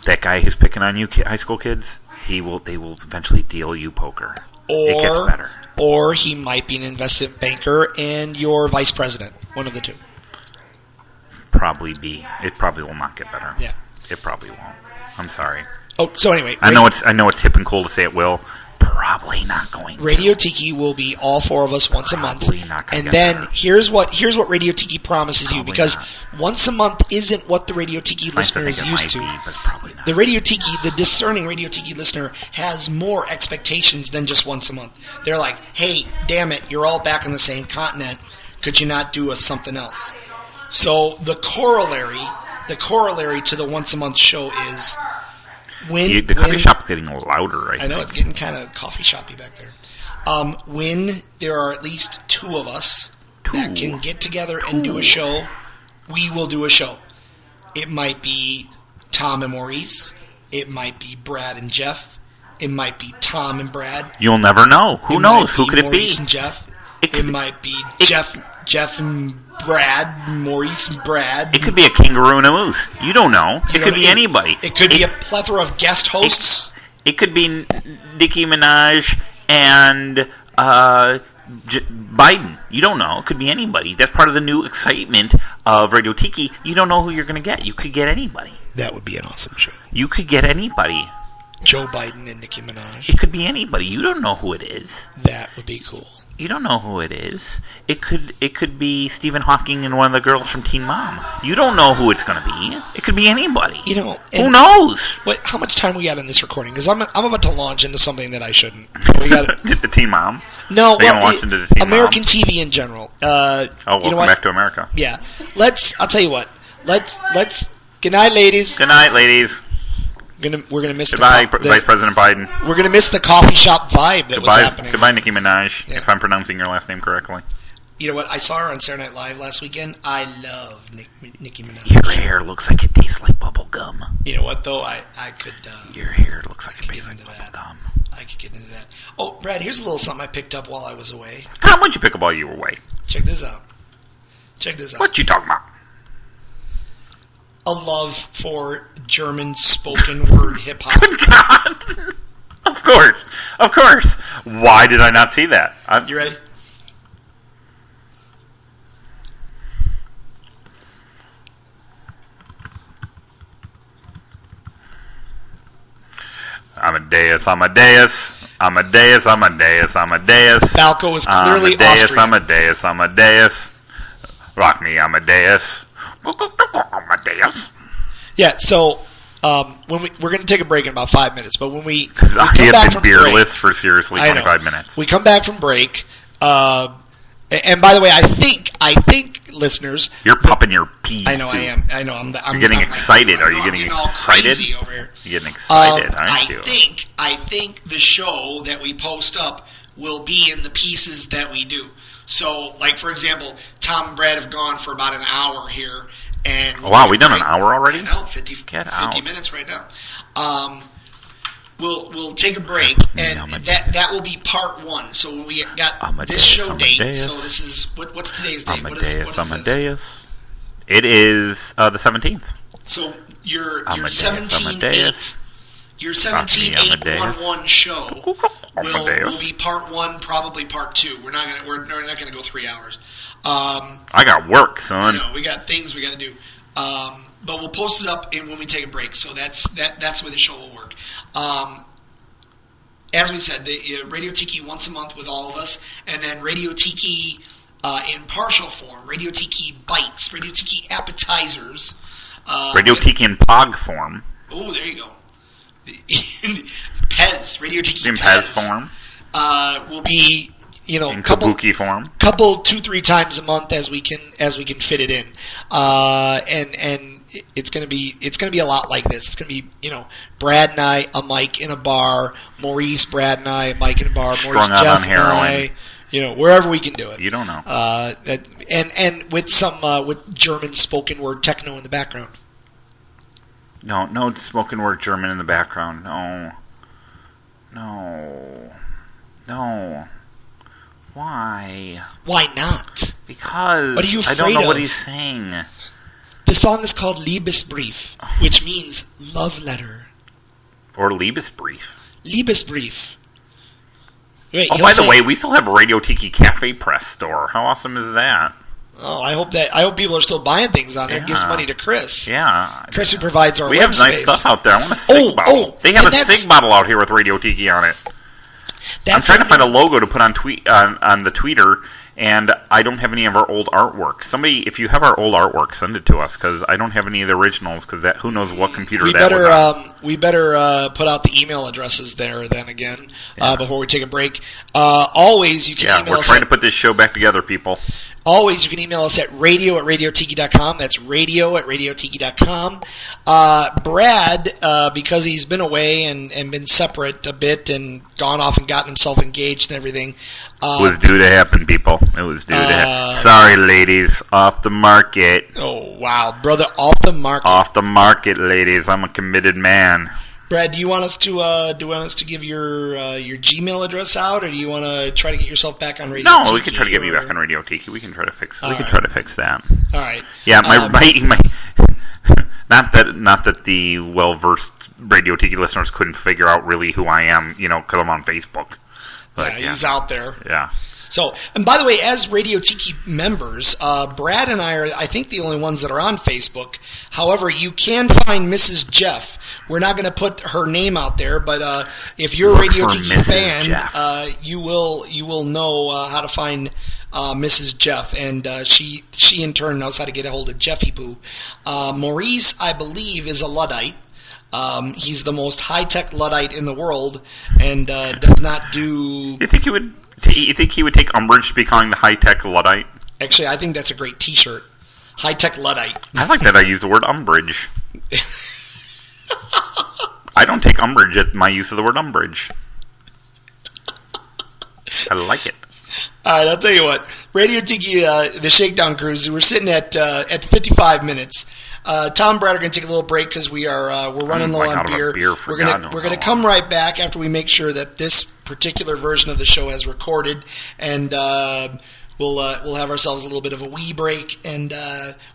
That guy who's picking on you, high school kids, they will eventually deal you poker. It gets better. Or he might be an investment banker and your vice president. One of the two. Probably be. It probably will not get better. Yeah. It probably won't. I'm sorry. Oh, so anyway. I know it's hip and cool to say it will. Probably not going to. Radio Tiki will be all four of us once a month. Not and then here's what Radio Tiki promises you, because once a month isn't what the Radio Tiki listener is used to. The Radio Tiki, the discerning Radio Tiki listener, has more expectations than just once a month. They're like, hey, damn it, you're all back on the same continent. Could you not do us something else? So the corollary to the once a month show is the coffee shop's getting louder. I know, it's getting kind of coffee shoppy back there. When there are at least two of us that can get together and do a show, we will do a show. It might be Tom and Maurice. It might be Brad and Jeff. It might be Tom and Brad. You'll never know. Who knows? Who could it be? Maurice and Jeff. It might be Jeff and Brad, Maurice and Brad. It could be a kangaroo and a moose. You don't know. It could be anybody. It could be a plethora of guest hosts. It could be Nicki Minaj and Biden. You don't know. It could be anybody. That's part of the new excitement of Radio Tiki. You don't know who you're going to get. You could get anybody. That would be an awesome show. You could get anybody. Joe Biden and Nicki Minaj. It could be anybody. You don't know who it is. That would be cool. You don't know who it is. It could be Stephen Hawking and one of the girls from Teen Mom. You don't know who it's going to be. It could be anybody. Who knows? How much time we got in this recording? Because I'm about to launch into something that I shouldn't. We got the Teen Mom. No, launch into the Teen American Mom? TV in general. Welcome back to America. Yeah. I'll tell you what. Let's. Good night, ladies. Good night, ladies. We're gonna miss Vice President Biden. We're gonna miss the coffee shop vibe that was happening. Goodbye, Nicki Minaj. Yeah. If I'm pronouncing your last name correctly. You know what? I saw her on Saturday Night Live last weekend. I love Nicki Minaj. Your hair looks like it tastes like bubble gum. You know what though? I could. Your hair looks like it tastes like bubble gum. I could get into that. Oh, Brad, here's a little something I picked up while I was away. How much you pick up while you were away? Check this out. What you talking about? A love for German spoken word hip hop. Of course. Why did I not see that? You ready? Amadeus. Falco is clearly Austrian. Amadeus. Rock me, Amadeus. Yeah, so when we're going to take a break in about 5 minutes, but when we come back from beerless break, for seriously 25 minutes. We come back from break, and by the way, I think listeners, you're popping your peas. I know, too. I know. I'm getting excited. Are you getting all excited? Crazy over here. You're getting excited, aren't you? I think the show that we post up will be in the pieces that we do. So, like for example, Tom and Brad have gone for about an hour here, and we've done an hour already. I know, 50 minutes right now. We'll take a break, and that will be part one. So when we got this show date, so this is what's today's date? What is this? It is the 17th. So your 17-8. Your 17-8-1-1 show will be part one, probably part two. We're not gonna go 3 hours. I got work, son. I know, we got things we got to do. But we'll post it up when we take a break. So that's the way the show will work. As we said, the Radio Tiki once a month with all of us, and then Radio Tiki in partial form, Radio Tiki Bites, Radio Tiki Appetizers. Radio Tiki in POG form. Oh, there you go. Pez, Radio Tiki in Pez form. Will be in kabuki form. Couple 2-3 times a month as we can fit it in, and it's gonna be a lot like this. It's gonna be Brad and I, a mic in a bar, Maurice, Brad and I, a mic in a bar, Maurice, Jeff and I, wherever we can do it. You don't know. And with some with German spoken word techno in the background. No spoken word German in the background. No. Why? Why not? Because what are you afraid I don't know of? what he's saying. The song is called Liebesbrief, which means love letter. Or Liebesbrief. Liebesbrief. Wait, by the way, we still have a Radio Tiki Cafe Press store. How awesome is that? Oh, I hope people are still buying things on there. Gives money to Chris. Yeah. Chris who provides our We web have nice space. stuff out there. I want a Sig bottle. They have a Sig bottle out here with Radio Tiki on it. I'm trying to find a logo to put on the tweeter, and I don't have any of our old artwork. Somebody, if you have our old artwork, send it to us, because I don't have any of the originals, because who knows what computer was on. We better put out the email addresses there then again before we take a break. Always, you can email us. Yeah, we're trying to put this show back together, people. Always, you can email us at radio@radiotiki.com. That's radio@radiotiki.com. Brad, because he's been away and been separate a bit and gone off and gotten himself engaged and everything. It was due to happen, people. It was due to happen. Sorry, ladies. Off the market. Oh, wow. Brother, off the market. Off the market, ladies. I'm a committed man. Brad, do you want us to give your Gmail address out, or do you want to try to get yourself back on Radio Tiki? No, we can try to get me back on Radio Tiki. We can try to fix. Try to fix that. All right. Yeah, my not that the well versed Radio Tiki listeners couldn't figure out really who I am, because I'm on Facebook. But, he's out there. Yeah. So, and by the way, as Radio Tiki members, Brad and I are, I think, the only ones that are on Facebook. However, you can find Mrs. Jeff. We're not going to put her name out there, but if you're a Radio Tiki Mrs. fan, you will know how to find Mrs. Jeff, and she in turn knows how to get a hold of Jeffy Poo. Maurice, I believe, is a Luddite. He's the most high-tech Luddite in the world, and does not do... You think he would take umbrage to be calling the high-tech Luddite? Actually, I think that's a great T-shirt. High-tech Luddite. I like that I use the word umbrage. I don't take umbrage at my use of the word umbrage. I like it. All right, I'll tell you what. Radio Tiki, the Shakedown Cruise, we're sitting at 55 minutes. Tom and Brad are going to take a little break because we're running low on beer. We're going to come right back after we make sure that this particular version of the show has recorded, and we'll have ourselves a little bit of a wee break, and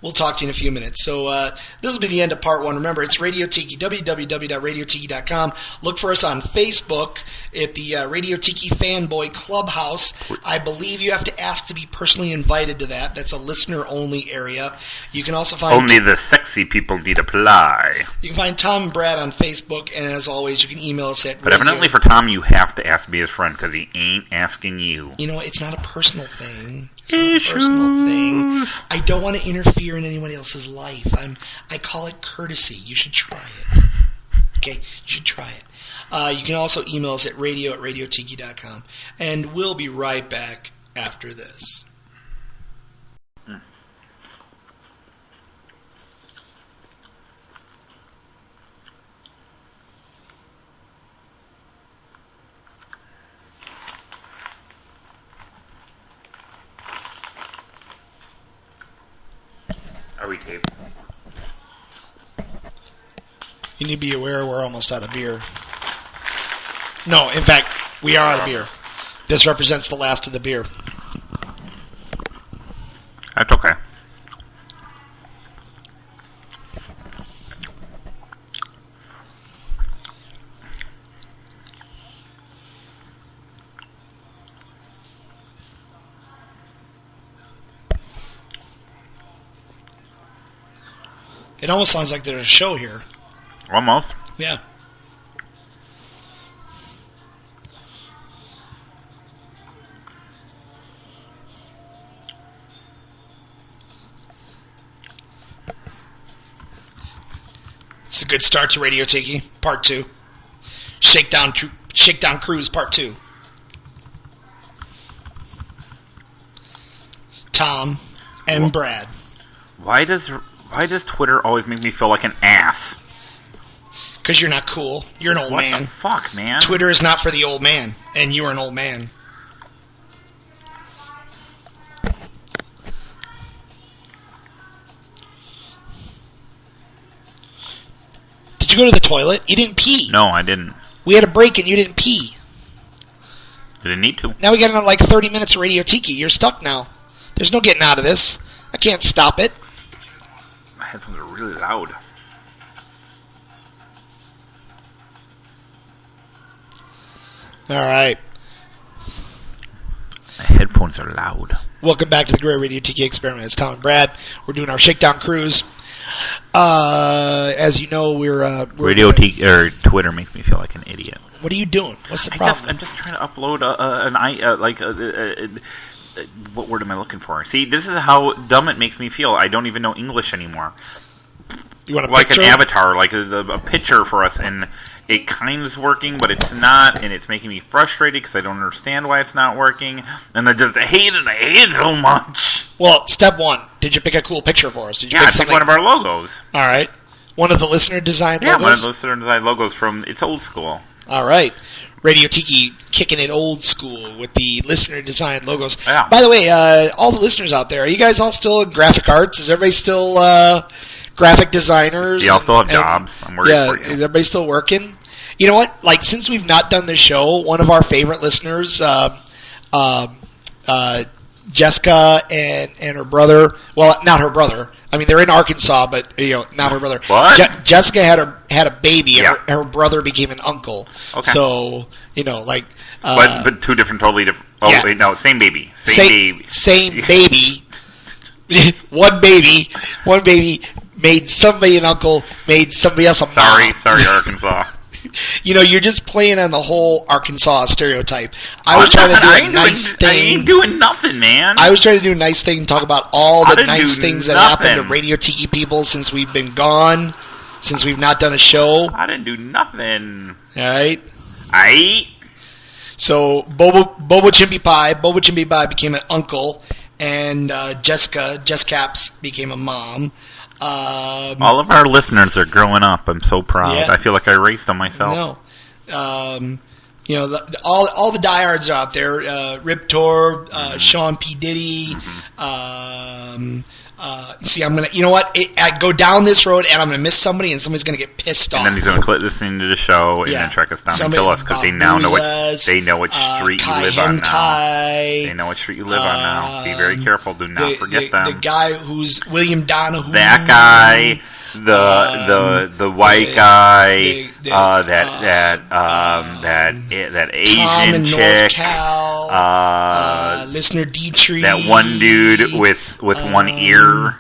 we'll talk to you in a few minutes. So this will be the end of part one. Remember, it's Radio Tiki, www.radiotiki.com. Look for us on Facebook at the Radio Tiki Fanboy Clubhouse. I believe you have to ask to be personally invited to that. That's a listener-only area. You can also find... Only the sexy people need apply. You can find Tom and Brad on Facebook, and as always, you can email us at... But evidently for Tom, you have to ask to be his friend, because he ain't asking you. You know, it's not a personal thing. It's not a personal thing. I don't want to interfere in anyone else's life. I call it courtesy. You should try it. Okay? You should try it. You can also email us at radio@radiotiki.com. And we'll be right back after this. Are we taped? You need to be aware we're almost out of beer. No, in fact, we are out of beer. This represents the last of the beer. That's okay. It almost sounds like there's a show here. Almost. Yeah. It's a good start to Radio Tiki, Part 2. Shakedown Cruise, Part 2. Tom and Brad. Why does Twitter always make me feel like an ass? Because you're not cool. You're an old man. What the fuck, man? Twitter is not for the old man, and you are an old man. Did you go to the toilet? You didn't pee. No, I didn't. We had a break and you didn't pee. I didn't need to. Now we got another like 30 minutes of Radio Tiki. You're stuck now. There's no getting out of this. I can't stop it. My headphones are really loud. All right. My headphones are loud. Welcome back to the Great Radio Tiki Experiment. It's Tom and Brad. We're doing our Shakedown Cruise. As you know, we're Radio Tiki or Twitter makes me feel like an idiot. What are you doing? What's the problem? I'm just trying to upload what word am I looking for? See, this is how dumb it makes me feel. I don't even know English anymore. You want a like picture? An avatar, like a picture for us, and it kind of is working, but it's not, and it's making me frustrated because I don't understand why it's not working, and I hate it so much. Well, step one, did you pick a cool picture for us? Did you I pick picked something? one of our logos. All right. One of the listener-designed logos? Yeah, one of the listener-designed logos from It's Old School. All right. Radio Tiki kicking it old school with the listener-designed logos. Yeah. By the way, all the listeners out there, are you guys all still in graphic arts? Is everybody still graphic designers? You all still have jobs. I'm worried for you. Is everybody still working? You know what? Like, since we've not done this show, one of our favorite listeners, Jessica and her brother, well, not her brother. I mean, they're in Arkansas, but not her brother. What? Jessica had a baby, and Yeah. her brother became an uncle. Okay. So You know, like... but two different, totally different... Oh, yeah. wait, no, same baby. Same baby. One baby made somebody an uncle, made somebody else a mom. Sorry, Arkansas. You know, you're just playing on the whole Arkansas stereotype. I was trying to do a nice thing. I ain't doing nothing, man. I was trying to do a nice thing and talk about all the nice things that happened to Radio Tiki people since we've been gone, since we've not done a show. I didn't do nothing. All right? So, Bobo Chimpy Pie became an uncle, and Jess Caps became a mom. All of our listeners are growing up. I'm so proud. Yeah. I feel like I raised them myself. No. You know, all the diehards are out there. Rip Torb, Sean P. Diddy. See, I'm gonna. You know what? I go down this road, and I'm gonna miss somebody, and somebody's gonna get pissed off. And then he's gonna quit listening to the show, and then track us down and kill us because they now know what street you live on now. They know what street you live on now. Be very careful. Do not forget them. The guy who's William Donahue. That guy. The white guy, that Asian Tom in chick, North Cal, listener Dietrich, that one dude with one ear.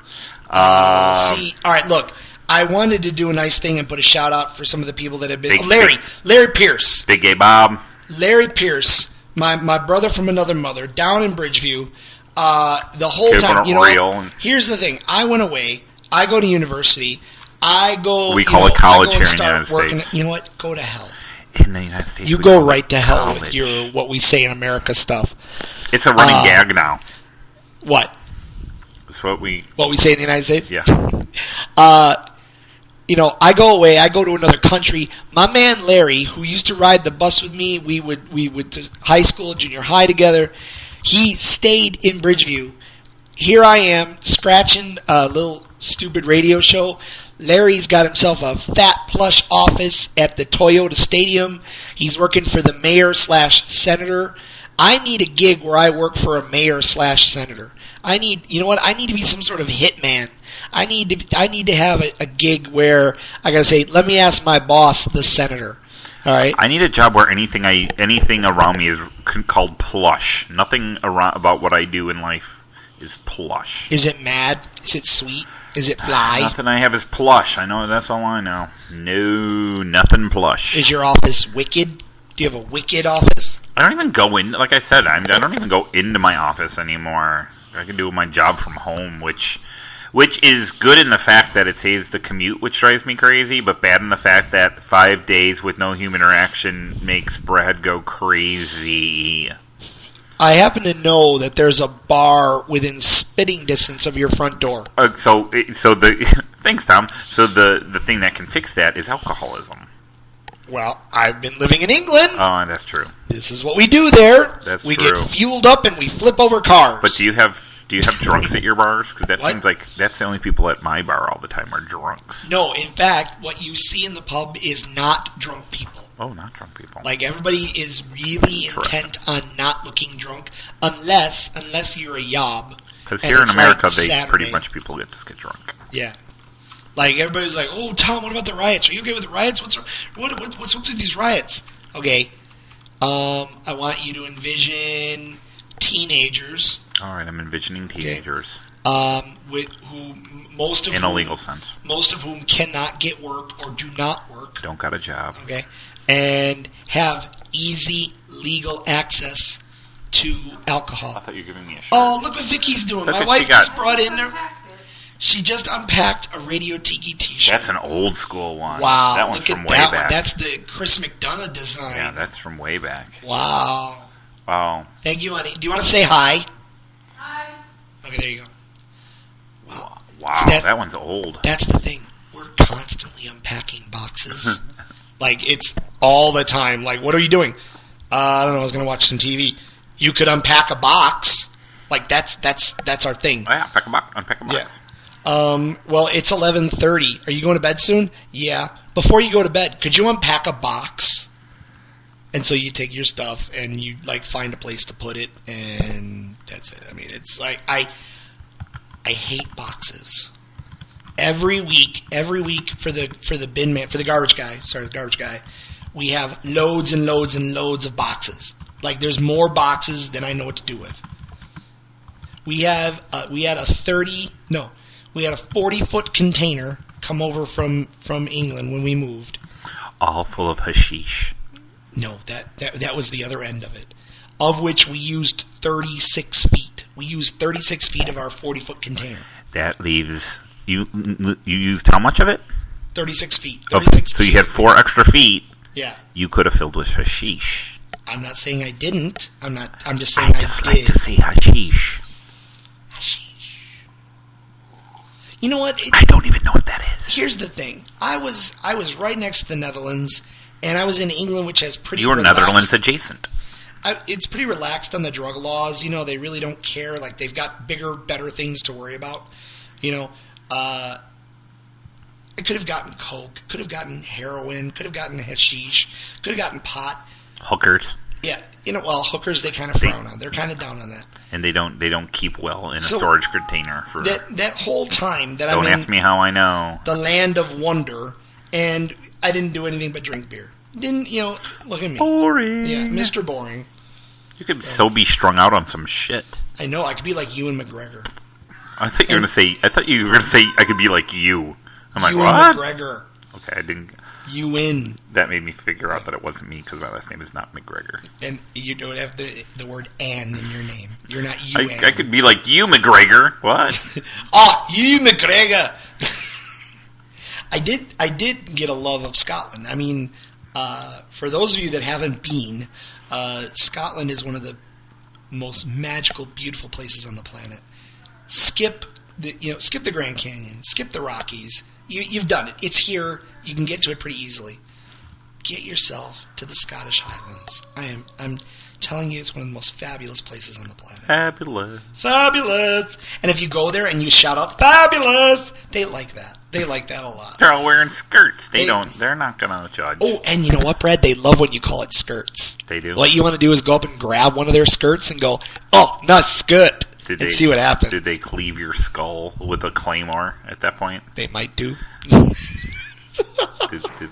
See, all right, look, I wanted to do a nice thing and put a shout out for some of the people that have been. Larry Pierce, Big Gay Bob, Larry Pierce, my brother from another mother, down in Bridgeview. The whole time, you know, here's the thing: I went away. I go to university. We call it college here in the United States. You know what? Go to hell. In the United States, you go right to hell with your what we say in America stuff. It's a running gag now. What? It's what we say in the United States. Yeah. You know, I go away. I go to another country. My man Larry, who used to ride the bus with me, we would to high school, junior high together. He stayed in Bridgeview. Here I am scratching a little stupid radio show. Larry's got himself a fat plush office at the Toyota Stadium. He's working for the mayor/senator. I need a gig where I work for a mayor/senator. You know what? I need to be some sort of hitman. I need to have a gig where I gotta say, let me ask my boss, the senator. All right. I need a job where anything around me is called plush. Nothing about what I do in life is plush. Is it mad? Is it sweet? Is it fly? Nothing I have is plush. I know that's all I know. No, nothing plush. Is your office wicked? Do you have a wicked office? I don't even go in. Like I said, I don't even go into my office anymore. I can do my job from home, which is good in the fact that it saves the commute, which drives me crazy, but bad in the fact that 5 days with no human interaction makes Brad go crazy. I happen to know that there's a bar within spitting distance of your front door. Thanks, Tom. So the thing that can fix that is alcoholism. Well, I've been living in England. Oh, that's true. This is what we do there. That's we true. Get fueled up and we flip over cars. But do you have drunks at your bars? Because that seems like that's the only people at my bar all the time are drunks. No, in fact, what you see in the pub is not drunk people. Oh, not drunk people. Like, everybody is really intent on not looking drunk, unless you're a yob. Because here in America, pretty much people get drunk. Yeah. Like, everybody's like, oh, Tom, what about the riots? Are you okay with the riots? What's up with these riots? Okay. I want you to envision teenagers. All right, I'm envisioning teenagers. Most of in a legal sense. Most of whom cannot get work or do not work. Don't got a job. Okay. And have easy legal access to alcohol. I thought you were giving me a shirt. Oh, look what Vicky's doing. Look My wife just brought in there. She just unpacked a Radio Tiki t-shirt. That's an old school one. Wow. That one's look from at way that back. One. That's the Chris McDonough design. Yeah, that's from way back. Wow. Wow. Thank you, honey. Do you want to say hi? Hi. Okay, there you go. Wow. Wow, See, that one's old. That's the thing. We're constantly unpacking boxes. Like, it's all the time. Like, what are you doing? I don't know. I was going to watch some TV. You could unpack a box. Like, that's our thing. Oh, yeah, unpack a box. Yeah. Well, it's 11:30. Are you going to bed soon? Yeah. Before you go to bed, could you unpack a box? And so you take your stuff and you, like, find a place to put it, and that's it. I mean, it's like, I hate boxes. Every week for the bin man, for the garbage guy, we have loads and loads and loads of boxes. Like, there's more boxes than I know what to do with. We had a 40-foot container come over from England when we moved. All full of hashish. No, that was the other end of it. Of which we used 36 feet. We used 36 feet of our 40-foot container. That leaves... You used how much of it? 36 feet. 36 so you had 4 extra feet. Yeah. You could have filled with hashish. I'm not saying I didn't. I'm just saying I did. Like to say hashish. Hashish. You know what? I don't even know what that is. Here's the thing. I was right next to the Netherlands, and I was in England, which has pretty. You were relaxed, Netherlands adjacent. It's pretty relaxed on the drug laws. You know, they really don't care. Like, they've got bigger, better things to worry about. You know, I could have gotten coke, could have gotten heroin, could have gotten hashish, could have gotten pot. Hookers. Yeah, you know, well, hookers they kind of frown on. They're kind of down on that. And they don't keep well in a storage container. For that whole time that don't I'm in ask me how I know. The land of wonder, and I didn't do anything but drink beer. Didn't, you know, look at me. Boring. Yeah, Mr. Boring. You could so be strung out on some shit. I know, I could be like Ewan McGregor. I thought you were going to say I could be like you. I'm like, Ewan what? McGregor. Okay, I didn't. You win. That made me figure out that it wasn't me because my last name is not McGregor. And you don't have the word "and" in your name. You're not you. I could be like you, McGregor. What? You McGregor. I did get a love of Scotland. I mean, for those of you that haven't been, Scotland is one of the most magical, beautiful places on the planet. Skip the Grand Canyon, skip the Rockies. You've done it. It's here. You can get to it pretty easily. Get yourself to the Scottish Highlands. I'm telling you, it's one of the most fabulous places on the planet. Fabulous. And if you go there and you shout out "fabulous," they like that. They like that a lot. They're all wearing skirts. They're not gonna judge. Oh, and you know what, Brad? They love when you call it skirts. They do. What you want to do is go up and grab one of their skirts and go, "Oh, not skirt." And see what happens. Did they cleave your skull with a claymore at that point? They might do. Did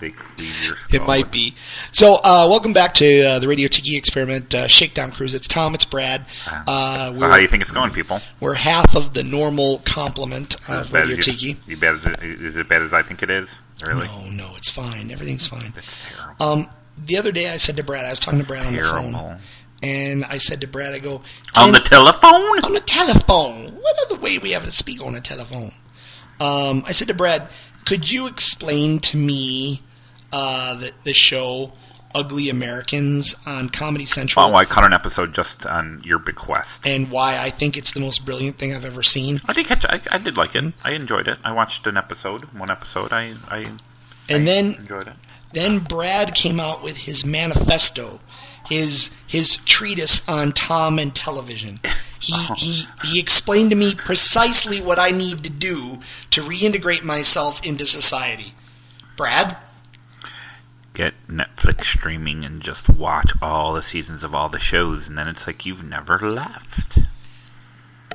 they cleave your skull? It might be. So, welcome back to the Radio Tiki Experiment Shakedown Cruise. It's Tom, it's Brad. How do you think it's going, people? We're half of the normal complement of Radio Tiki. Is it bad as I think it is? Really? No, it's fine. Everything's fine. It's terrible. The other day I said to Brad, I was talking to Brad on the phone. And I said to Brad, I go... On the telephone? On the telephone. What other way we have to speak on a telephone? I said to Brad, could you explain to me the show Ugly Americans on Comedy Central? Oh, I caught an episode just on your bequest. And why I think it's the most brilliant thing I've ever seen. I did like it. I enjoyed it. I watched one episode. I enjoyed it. Then Brad came out with his manifesto, his treatise on Tom and television. He explained to me precisely what I need to do to reintegrate myself into society. Brad? Get Netflix streaming and just watch all the seasons of all the shows, and then it's like you've never left.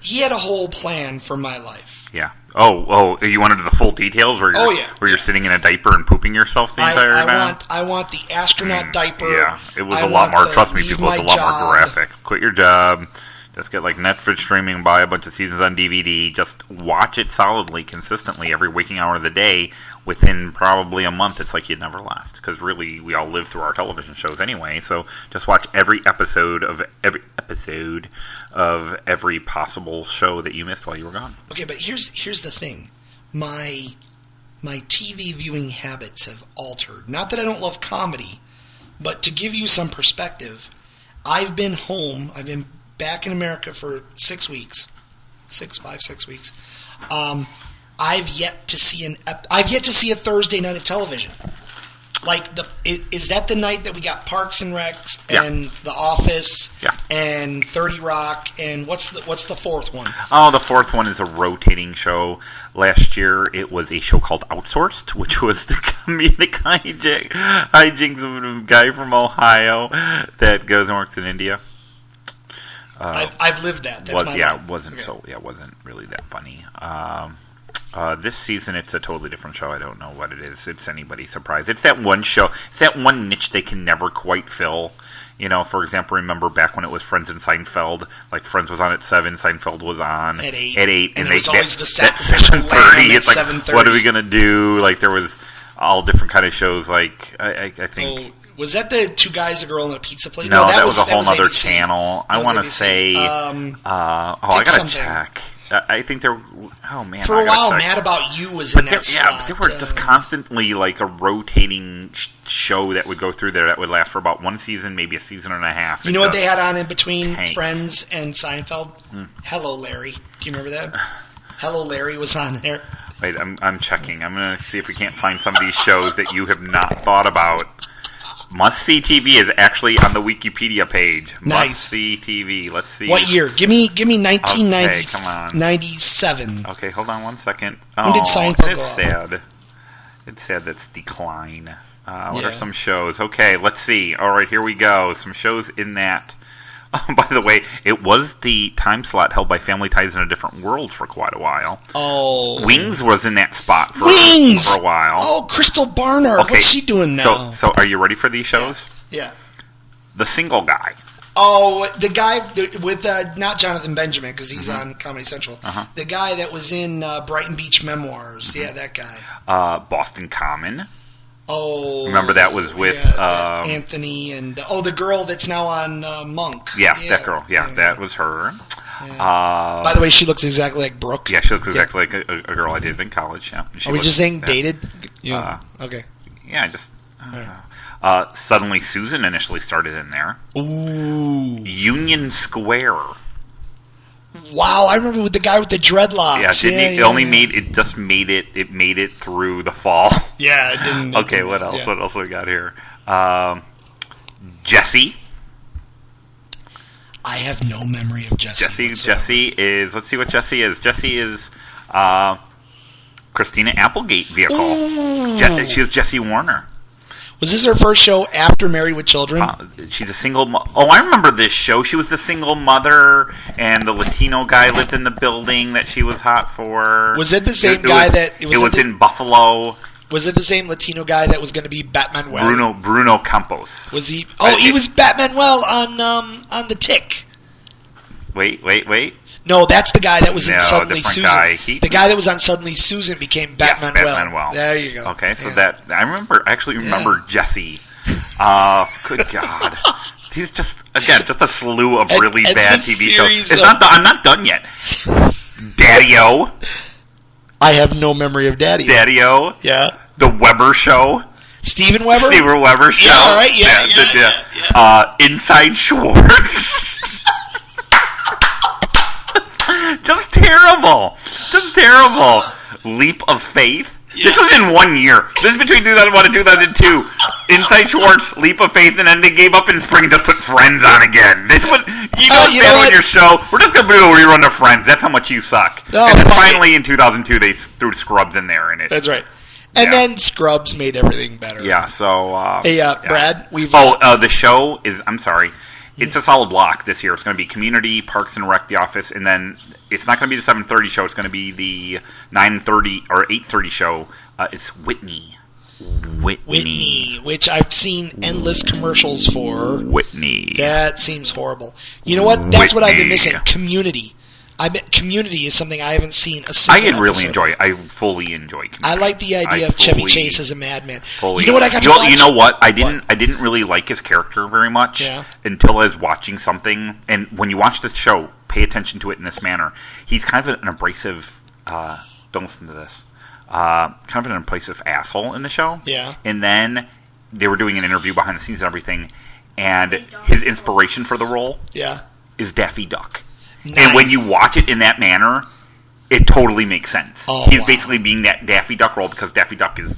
He had a whole plan for my life. Yeah. Oh, you wanted the full details where you're sitting in a diaper and pooping yourself the entire time? I want the astronaut diaper. Yeah, it was a lot more, trust me, people, it's a lot more graphic. Quit your job. Just get like Netflix streaming, buy a bunch of seasons on DVD, just watch it solidly, consistently, every waking hour of the day. Within probably a month, it's like you'd never left. Because really, we all live through our television shows anyway, so just watch every episode of every possible show that you missed while you were gone. Okay, but here's the thing. My TV viewing habits have altered. Not that I don't love comedy, but to give you some perspective, I've been home. I've been back in America for 6 weeks. 6 weeks. I've yet to see a Thursday night of television. Like is that the night that we got Parks and Recs and The Office and 30 Rock and what's the fourth one? Oh, the fourth one is a rotating show. Last year it was a show called Outsourced, which was the comedic hijinks of a guy from Ohio that goes and works in India. I've lived that. That's my life. It wasn't really that funny. This season, it's a totally different show. I don't know what it is. It's anybody's surprise. It's that one show. It's that one niche they can never quite fill. You know, for example, remember back when it was Friends and Seinfeld? Like, Friends was on at 7, Seinfeld was on at 8. And it was always the sacrificial lamb at 7:30. What are we going to do? Like, there was all different kind of shows. Like, I think... Oh, was that the 2 guys, a girl, and a pizza place? No, that was a whole other channel. I want to say... I got to check. I think there... Oh, man. For a while, Mad About You was in that slot. Yeah, there were just constantly, like, a rotating show that would go through there that would last for about 1 season, maybe a season and a half. You know what they had on in between Friends and Seinfeld? Hello, Larry. Do you remember that? Hello, Larry was on there. Wait, I'm checking. I'm going to see if we can't find some of these shows that you have not thought about. Must See TV is actually on the Wikipedia page. Nice. Must See TV. Let's see. What year? Give me 1990. Okay, come on. 97. Okay, hold on 1 second. When did Seinfeld go off? Sad. It's sad that's decline. What are some shows? Okay, let's see. All right, here we go. Some shows in that. Oh, by the way, it was the time slot held by Family Ties in a Different World for quite a while. Oh. Wings was in that spot for a while. Oh, Crystal Barnard. Okay. What's she doing now? So are you ready for these shows? Yeah. The Single Guy. Oh, the guy with not Jonathan Benjamin, because he's on Comedy Central. The guy that was in Brighton Beach Memoirs. Yeah, that guy. Boston Common. Oh, remember that was with Anthony and the girl that's now on Monk. Yeah, that girl. Yeah, that was her. Yeah. By the way, she looks exactly like Brooke. Yeah, she looks exactly like a girl I dated in college. Yeah. Are we just saying dated? Yeah. Okay. Yeah, Suddenly Susan initially started in there. Ooh. Union Square. Wow, I remember with the guy with the dreadlocks. Yeah, it made it through the fall. Yeah, it didn't. Okay, what else? Yeah. What else we got here? Jesse. I have no memory of Jesse. Jesse is. Let's see what Jesse is. Jesse is Christina Applegate vehicle. She was Jesse Warner. Was this her first show after Married with Children? She's a single... I remember this show. She was the single mother, and the Latino guy lived in the building that she was hot for. Was it the same guy that... It was in Buffalo. Was it the same Latino guy that was going to be Batmanuel? Bruno Campos. Was he... Oh, he was Batmanuel on The Tick. Wait. No, that's the guy that was in Suddenly Susan. Guy. The guy that was on Suddenly Susan became Batmanuel. Batmanuel. There you go. Okay, so I actually remember Jesse. Good God. He's just a slew of really bad TV shows. I'm not done yet. Daddy-O. I have no memory of Daddy-O. Daddy-O. Yeah. The Weber Show. Steven Weber? Steven Weber Show. Yeah, all right. Yeah. Inside Schwartz. Just terrible. Leap of Faith. Yeah. This was in 1 year. This is between 2001 and 2002. Inside Schwartz, Leap of Faith, and then they gave up in spring to put Friends on again. This was, on your show. We're just going to do a rerun of Friends. That's how much you suck. Oh, and then finally in 2002 they threw Scrubs in there. That's right. And then Scrubs made everything better. Yeah, so... Brad, the show is... I'm sorry. It's a solid block this year. It's going to be Community, Parks and Rec, The Office, and then it's not going to be the 7:30 show. It's going to be the 9:30 or 8:30 show. It's Whitney, which I've seen endless commercials for. Whitney. That seems horrible. You know what? That's what I've been missing. Community. Community is something I haven't seen a single episode. Really enjoy it. I fully enjoy Community. I like the idea of Chevy Chase as a madman. You know what I got to watch? You know what? I didn't really like his character very much until I was watching something. And when you watch the show, pay attention to it in this manner. He's kind of an abrasive... don't listen to this. Kind of an abrasive asshole in the show. Yeah. And then they were doing an interview behind the scenes and everything. And his inspiration for the role is Daffy Duck. Nice. And when you watch it in that manner, it totally makes sense. He's basically being that Daffy Duck role because Daffy Duck is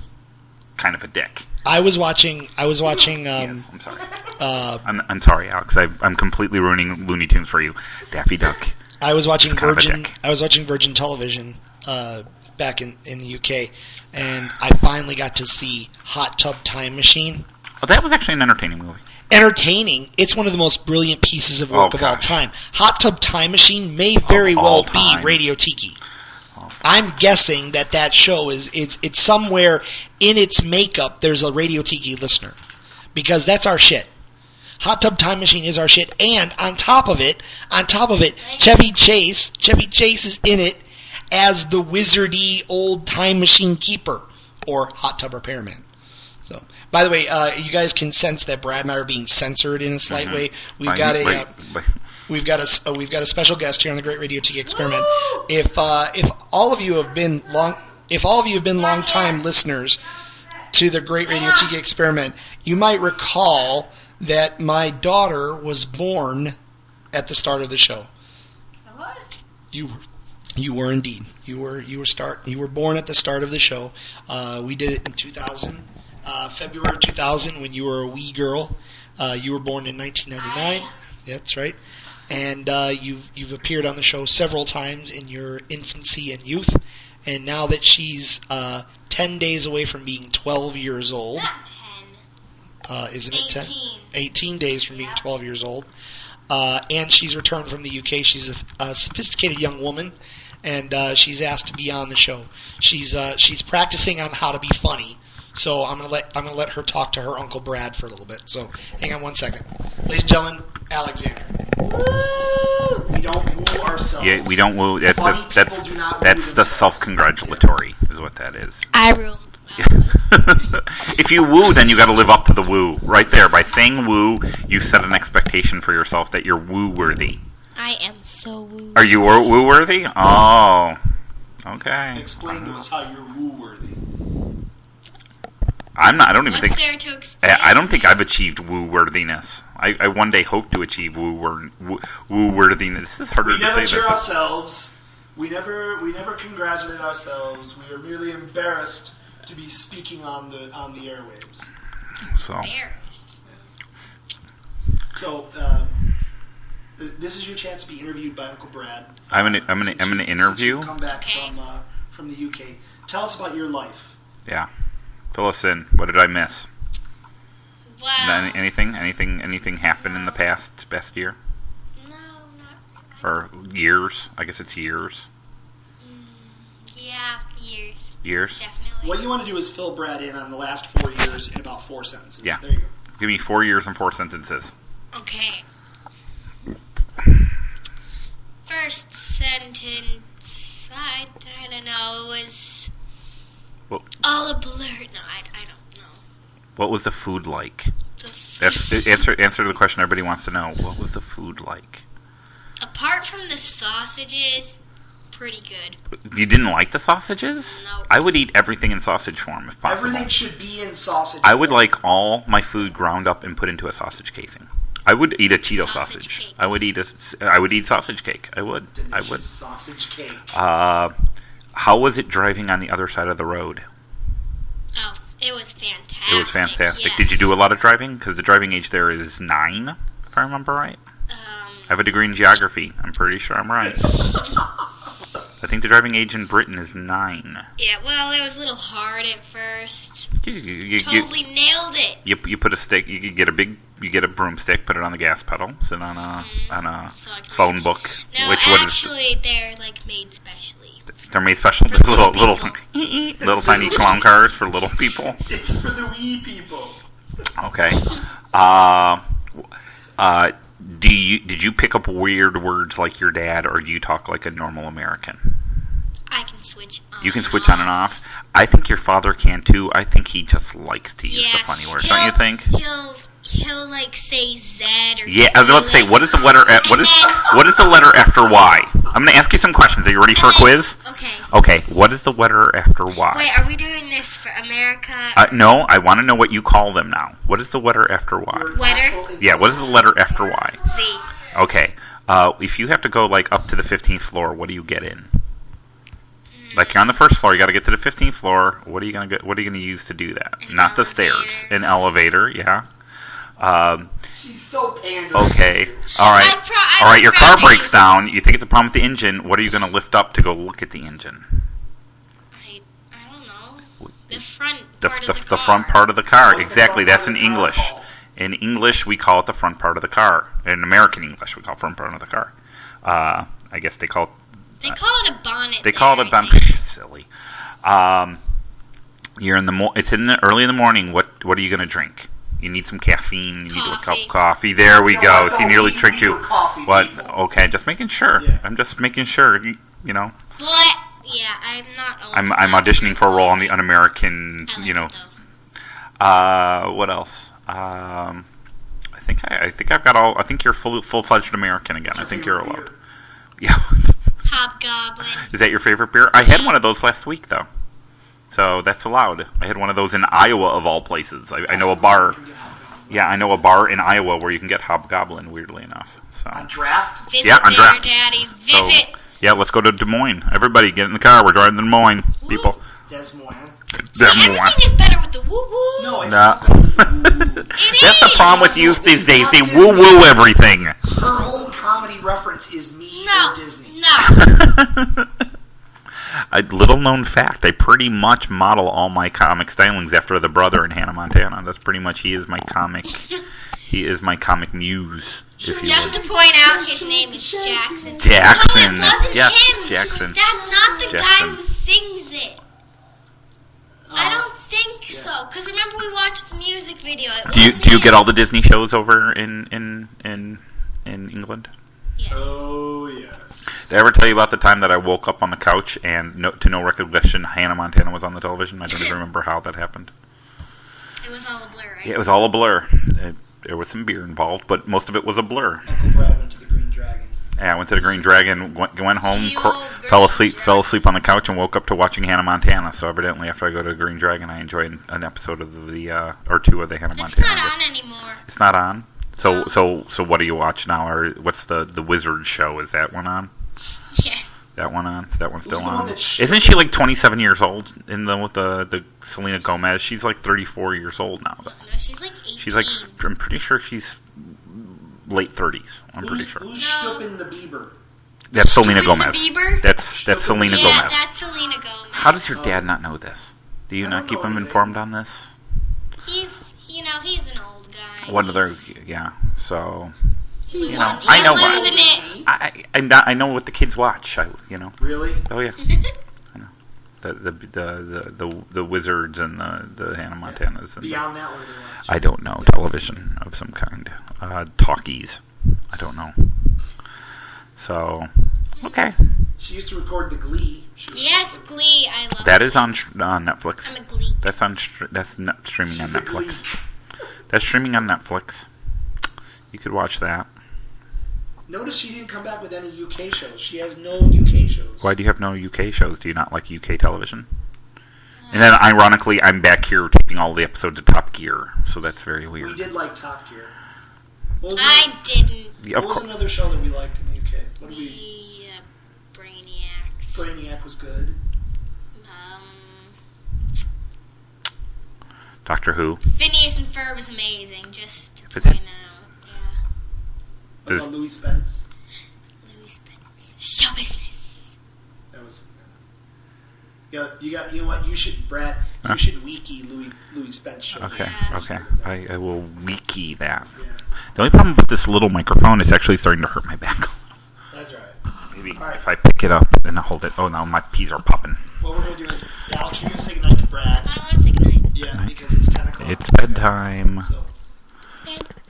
kind of a dick. I was watching. Yes, I'm sorry. I'm sorry, Alex. I'm completely ruining Looney Tunes for you. Daffy Duck. I was watching Virgin. I was watching Virgin Television back in the UK, and I finally got to see Hot Tub Time Machine. Oh, that was actually an entertaining movie. Entertaining. It's one of the most brilliant pieces of work of all time. Hot Tub Time Machine may very well be Radio Tiki. I'm guessing that show it's somewhere in its makeup. There's a Radio Tiki listener, because that's our shit. Hot Tub Time Machine is our shit, and on top of it, Chevy Chase is in it as the wizardy old time machine keeper or hot tub repairman. So, by the way, you guys can sense that Brad and I are being censored in a slight way. We've got a special guest here on the Great Radio Tiki Experiment. If all of you have been long time listeners to the Great Radio Tiki Experiment, you might recall that my daughter was born at the start of the show. What? You were indeed. You were born at the start of the show. We did it in 2000, February 2000, when you were a wee girl. You were born in 1999. That's right. And you've appeared on the show several times in your infancy and youth. And now that she's 10 days away from being 12 years old. Not 10. Isn't it 10? 18 days from being 12 years old. And she's returned from the UK. She's a sophisticated young woman, and she's asked to be on the show. She's practicing on how to be funny. So I'm gonna let her talk to her Uncle Brad for a little bit. So hang on one second, ladies and gentlemen. Alexander. Woo! We don't woo ourselves. Yeah, we don't woo. That's the the self-congratulatory is what that is. I rule. If you woo, then you got to live up to the woo. Right there, by saying woo, you set an expectation for yourself that you're woo-worthy. I am so woo. Are you woo-worthy? Oh, okay. Explain to us how you're woo-worthy. I'm not. I don't even What's think. there to explain? I don't think I've achieved woo-worthiness. I one day hope to achieve woo-worthiness. This is harder We to never say cheer than ourselves. We never congratulate ourselves. We are merely embarrassed to be speaking on the airwaves. so. Embarrassed. So this is your chance to be interviewed by Uncle Brad. I'm gonna interview. Since you come back Okay. from the UK. Tell us about your life. Yeah. Fill us in. What did I miss? Well, Anything happen in the past year? no, not. Or years? I guess it's years. Yeah, years. Years? Definitely. What you want to do is fill Brad in on the last 4 years in about 4 sentences. Yeah. There you go. Give me 4 years and 4 sentences. Okay. First sentence, I don't know, it was Well- all a blur. No, I don't know. What was the food like? The That's the answer to the question everybody wants to know. What was the food like? Apart from the sausages, pretty good. You didn't like the sausages? No. I would eat everything in sausage form if possible. Everything should be in sausage. I would like all my food ground up and put into a sausage casing. I would eat a Cheeto Sausage sausage. cake. I would eat sausage cake. I would. Delicious sausage cake. How was it driving on the other side of the road? Oh, it was fantastic. It was fantastic. Yes. Did you do a lot of driving? Because the driving age there is 9, if I remember right. I have a degree in geography. I'm pretty sure I'm right. I think the driving age in Britain is 9. Yeah, well, it was a little hard at first. You Totally nailed it. you put a stick. You get a broomstick, put it on the gas pedal, sit on a So I can phone reach- book. No, what is actually, they're like made specially. they're made special For little little tiny clown cars for little people. It's for the wee people. Okay. Did you pick up weird words like your dad, or do you talk like a normal American? I can switch on. You can switch on and off. I think your father can too. I think he just likes to use the funny words. Don't you think? He'll like say Z or Yeah, I was about to say, what is the letter? What is the letter after Y? I'm going to ask you some questions. Are you ready for a quiz? Okay. Okay. What is the letter after Y? Wait, are we doing this for America? No, I want to know what you call them now. What is the letter after Y? Wetter? Yeah. What is the letter after Y? Z. Okay. If you have to go like up to the 15th floor, what do you get in? Like you're on the first floor, you got to get to the 15th floor. What are you gonna get? What are you gonna use to do that? An Not the elevator. stairs. An elevator. Yeah. She's so pandering. Okay. All right. All right. Your car breaks down. You think it's a problem with the engine. What are you gonna lift up to go look at the engine? I don't know. The front The part of the car. the front part of the car. What's the Exactly. front That's part in of the car English. called? In English, we call it the front part of the car. In American English, we call it front part of the car. I guess they call it. They call it a bonnet. on it. They call it a bun. Silly. You're in the it's early in the morning. What are you going to drink? You need some caffeine. You need a cup of coffee. There we go. She nearly tricked you. What? People. Okay, just making sure. Yeah. I'm just making sure. You know. But yeah, I'm not. I'm auditioning for a role on the Un-American. What else? I think I've got all. I think you're full-fledged American again. I think you're allowed. Yeah. Hobgoblin. Is that your favorite beer? I had one of those last week though. So that's allowed. I had one of those in Iowa of all places. I know a bar. Yeah, I know a bar in Iowa where you can get Hobgoblin. Weirdly enough. So. On draft. Visit on draft. Daddy. Visit. So, yeah, let's go to Des Moines. Everybody, get in the car. We're driving to Des Moines. People. Des Moines. See, everything is better with the woo-woo. No, it's not better with the woo-woo. That's the problem with youth these days. They woo-woo everything. Her whole comedy reference is me or Disney. No. A little known fact, I pretty much model all my comic stylings after the brother in Hannah Montana. That's pretty much, he is my comic muse. Just to point out, his name is Jackson. Jackson. No, it wasn't him. Jackson. That's not the guy who sings it. I don't think so. Because remember, we watched the music video. Do you get all the Disney shows over in England? Yes. Oh, yes. Did I ever tell you about the time that I woke up on the couch and to no recollection Hannah Montana was on the television? I don't even remember how that happened. It was all a blur, right? Yeah, it was all a blur. There was some beer involved, but most of it was a blur. Uncle Brad went to the Green Dragon. Yeah, I went to the Green Dragon, went home, fell asleep on the couch, and woke up to watching Hannah Montana. So evidently, after I go to the Green Dragon, I enjoy an episode of or two of the Hannah Montana. It's not on anymore. It's not on. So what do you watch now? Or what's the Wizard show? Is that one on? Yes. That one on? That one's still on? Isn't she like 27 years old with the Selena Gomez? She's like 34 years old now. No, she's like 18. She's like, I'm pretty sure she's late 30s. I'm pretty sure. Who's Stuppin' the Bieber? That's Selena Gomez. The Bieber? That's Selena Gomez. Yeah, that's Selena Gomez. How does your dad not know this? Do you not keep him informed on this? He's an old guy. One of their, yeah. So, He's I know losing it. I know what the kids watch. Really? Oh yeah. I know the Wizards and the Hannah Montanas. And beyond that, what do they watch? I don't know. Television of some kind. Talkies. I don't know. So, okay. She used to record the Glee. Yes, Glee. I love that. Is on Netflix. I'm a Glee. That's not streaming on Netflix. That's streaming on Netflix. You could watch that. Notice she didn't come back with any UK shows. She has no UK shows. Why do you have no UK shows? Do you not like UK television? And then, ironically, I'm back here taping all the episodes of Top Gear, so that's very weird. We did like Top Gear. I didn't. What was another show that we liked in the UK? What did Brainiacs. Brainiac was good. Doctor Who. Phineas and Ferb was amazing. Just to Is point it? out. What about Louis Spence? Louis Spence. Show business. That was. Yeah, you know what? You should, Brad. You should wiki Louis Spence show. Okay, Yeah. okay. I will wiki that. Yeah. The only problem with this little microphone is actually starting to hurt my back. That's right. Maybe All right. if I pick it up and hold it. Oh no, my peas are popping. What we're going to do is, Alex, you're going to say goodnight to Brad. I don't want to say goodnight. Yeah, because it's 10 o'clock. It's bedtime. So,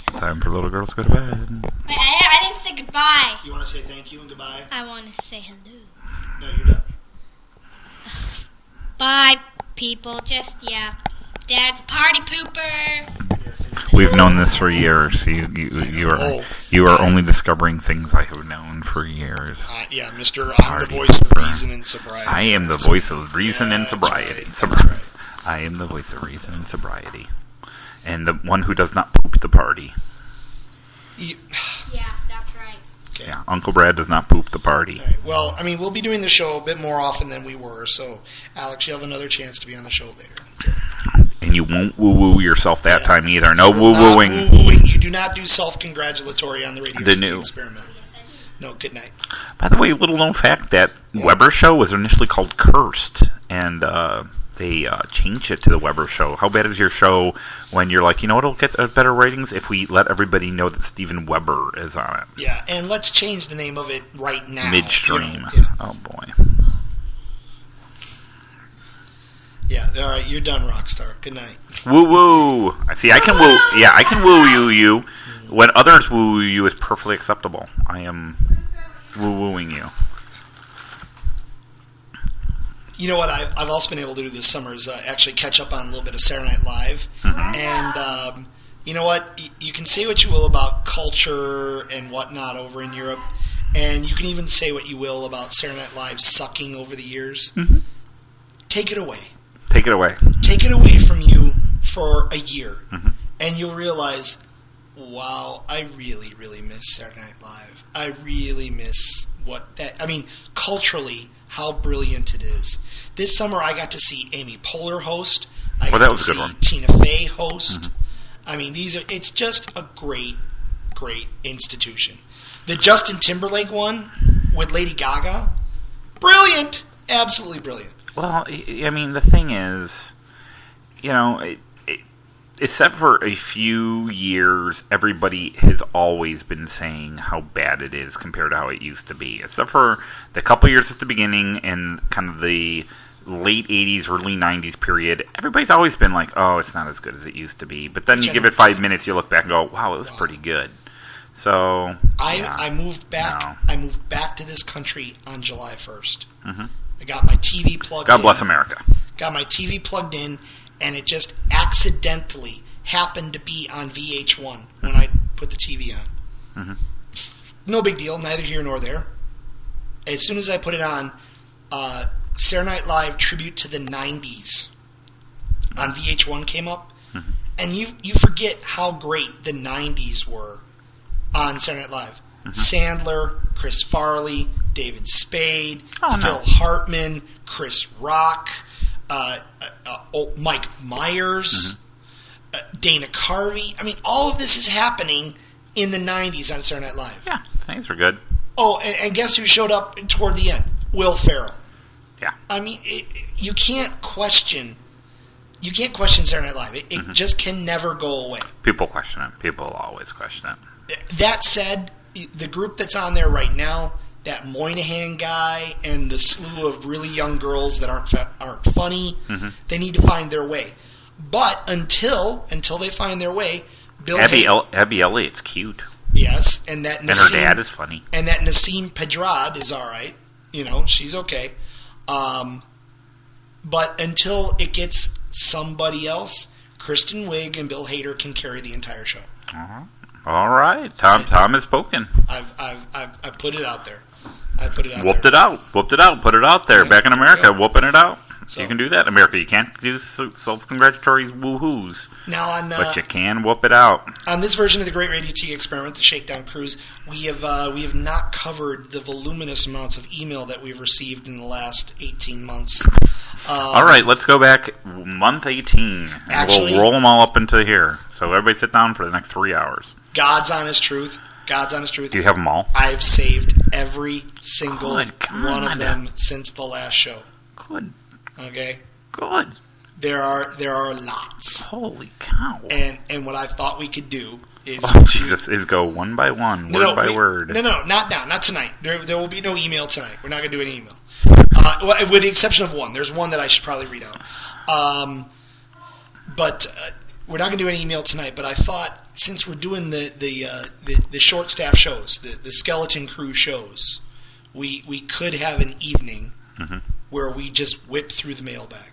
Time for little girls to go to bed. Wait, I didn't say goodbye. you want to say thank you and goodbye? I want to say hello. No, you're done. Bye, people. Just, yeah. Dad's a party pooper. Yes, We've known this for years. You are only discovering things I have known for years. yeah, Mr. I'm the voice of reason and sobriety. I am the voice of reason and sobriety. That's right. I am the voice of reason and sobriety. And the one who does not poop the party. Yeah, that's right. Okay. Yeah, Uncle Brad does not poop the party. Right. Well, I mean, we'll be doing the show a bit more often than we were, so, Alex, you'll have another chance to be on the show later. Okay. And you won't woo-woo yourself that time either. No You will not woo-wooing. woo-wooing. You do not do self-congratulatory on the radio The TV new. experiment. No, good night. By the way, little known fact, that Weber show was initially called Cursed, and they changed it to the Weber show. How bad is your show when you're like, you know what will get better ratings? If we let everybody know that Steven Weber is on it. Yeah, and let's change the name of it right now. Midstream. You know, yeah. Oh, boy. All right, you're done, Rockstar. Good night. Woo woo. See, I can woo. Yeah, I can woo you. When others woo you is perfectly acceptable. I am woo-wooing you. You know what I've also been able to do this summer is actually catch up on a little bit of Saturday Night Live. Mm-hmm. And you know what? You can say what you will about culture and whatnot over in Europe, and you can even say what you will about Saturday Night Live sucking over the years. Mm-hmm. Take it away. Take it away. Take it away from you for a year, mm-hmm. and you'll realize, wow, I really, really miss Saturday Night Live. I really miss culturally, how brilliant it is. This summer, I got to see Amy Poehler host. I got to see Tina Fey host. Mm-hmm. I mean, it's just a great, great institution. The Justin Timberlake one with Lady Gaga, brilliant, absolutely brilliant. Well, I mean, the thing is, except for a few years, everybody has always been saying how bad it is compared to how it used to be. Except for the couple years at the beginning and kind of the late 80s, early 90s period, everybody's always been like, oh, it's not as good as it used to be. But then you give it 5 minutes, you look back and go, wow, it was pretty good. So I moved back. No. I moved back to this country on July 1st. Mm-hmm. I got my TV plugged in. God bless America. Got my TV plugged in, and it just accidentally happened to be on VH1 when I put the TV on. Mm-hmm. No big deal, neither here nor there. As soon as I put it on, Saturday Night Live Tribute to the 90s on VH1 came up. Mm-hmm. And you forget how great the 90s were on Saturday Night Live. Mm-hmm. Sandler, Chris Farley, David Spade, Phil Hartman, Chris Rock, Mike Myers, mm-hmm. Dana Carvey. I mean, all of this is happening in the 90s on Saturday Night Live. Yeah, things were good. Oh, and guess who showed up toward the end? Will Ferrell. Yeah. I mean, you can't question Saturday Night Live. It mm-hmm. just can never go away. People question it. People always question it. That said, the group that's on there right now, that Moynihan guy and the slew of really young girls that aren't funny, mm-hmm. they need to find their way. But until they find their way, Abby Elliott's cute. Yes, and her dad is funny. And that Nassim Pedrad is all right. She's okay. But until it gets somebody else, Kristen Wiig and Bill Hader can carry the entire show. Uh-huh. All right, Tom has spoken. I put it out there. I put it out. Whooped it out. Put it out there. Back in America, whooping it out. So, you can do that, America. You can't do self-congratulatory woohoos. Now but you can whoop it out. On this version of the Great Radio T Experiment, the Shakedown Cruise, we have not covered the voluminous amounts of email that we've received in the last 18 months. All right, let's go back month 18. Actually, we'll roll them all up into here. So everybody sit down for the next 3 hours. God's honest truth. Do you have them all? I've saved every single one of them since the last show. Good. Okay? Good. There are lots. Holy cow. And what I thought we could do is... Oh, Jesus, is go one by one, word by word. No, not now, not tonight. There will be no email tonight. We're not going to do any email. With the exception of one. There's one that I should probably read out. But we're not going to do any email tonight, but I thought since we're doing the short staff shows, the skeleton crew shows, we could have an evening mm-hmm. where we just whip through the mailbag.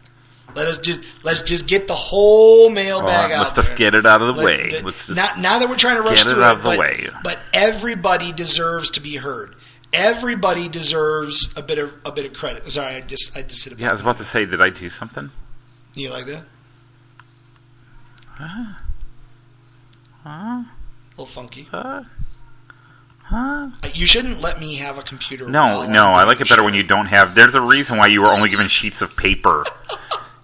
Let's just get the whole mailbag out there. Let's just get it out of the way. Now that we're trying to rush through it, but everybody deserves to be heard. Everybody deserves a bit of credit. Sorry, I just hit a button. Yeah, I was about to say, did I do something? You like that? A little funky. Huh? You shouldn't let me have a computer. No, I like it better when you don't have. There's a reason why you were only given sheets of paper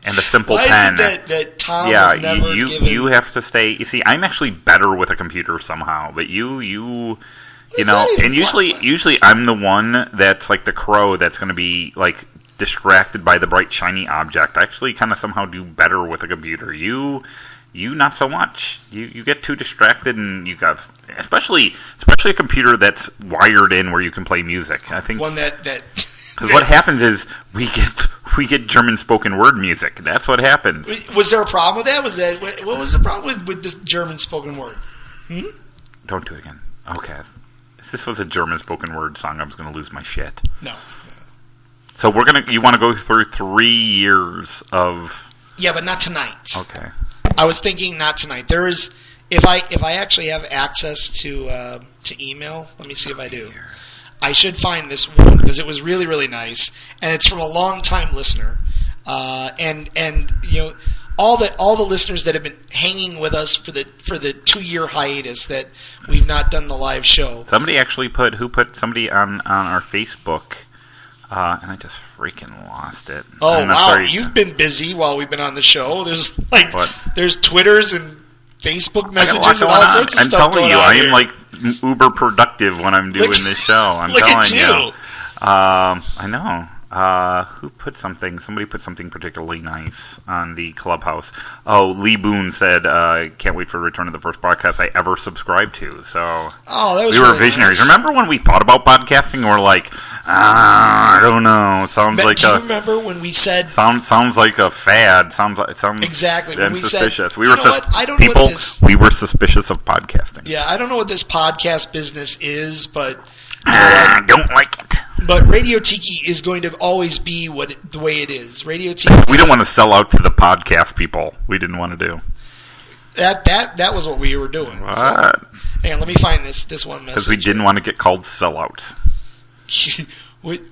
and a simple pen. Why is it that Tom was never given? You have to stay. You see, I'm actually better with a computer somehow, but you know, and usually I'm the one that's like the crow that's going to be like distracted by the bright shiny object. I actually kind of somehow do better with a computer. You not so much. You get too distracted, and you got especially a computer that's wired in where you can play music. I think one that because what happens is we we get German spoken word music. That's what happens. Was there a problem with that? What was the problem with this German spoken word? Don't do it again. Okay. If this was a German spoken word song, I was going to lose my shit. No. So you want to go through 3 years of... Yeah, but not tonight. Okay. I was thinking not tonight. There is, if I actually have access to email, let me see if I do. I should find this one because it was really, really nice, and it's from a long-time listener. And all the listeners that have been hanging with us for the 2-year hiatus that we've not done the live show. Somebody actually put somebody on our Facebook, and I just freaking lost it. Oh wow, you've been busy while we've been on the show. There's there's Twitters and Facebook messages and all sorts of stuff going on. I am like uber productive when I'm doing this show. I'm telling you. I know. Who put something? Somebody put something particularly nice on the Clubhouse. Oh, Lee Boone said, "Can't wait for the return of the first podcast I ever subscribed to." So, that was we were really visionaries. Nice. Remember when we thought about podcasting? And we're like, I don't know. Do you remember when we said sounds like a fad? Sounds exactly when we suspicious. said We were I don't know what this. We were suspicious of podcasting. Yeah, I don't know what this podcast business is, but don't like it. But Radio Tiki is going to always be the way it is. Radio Tiki. We don't want to sell out to the podcast people. We didn't want to do that. Was what we were doing. What? So, hang on, let me find this one message. Because we didn't want to get called sellouts. What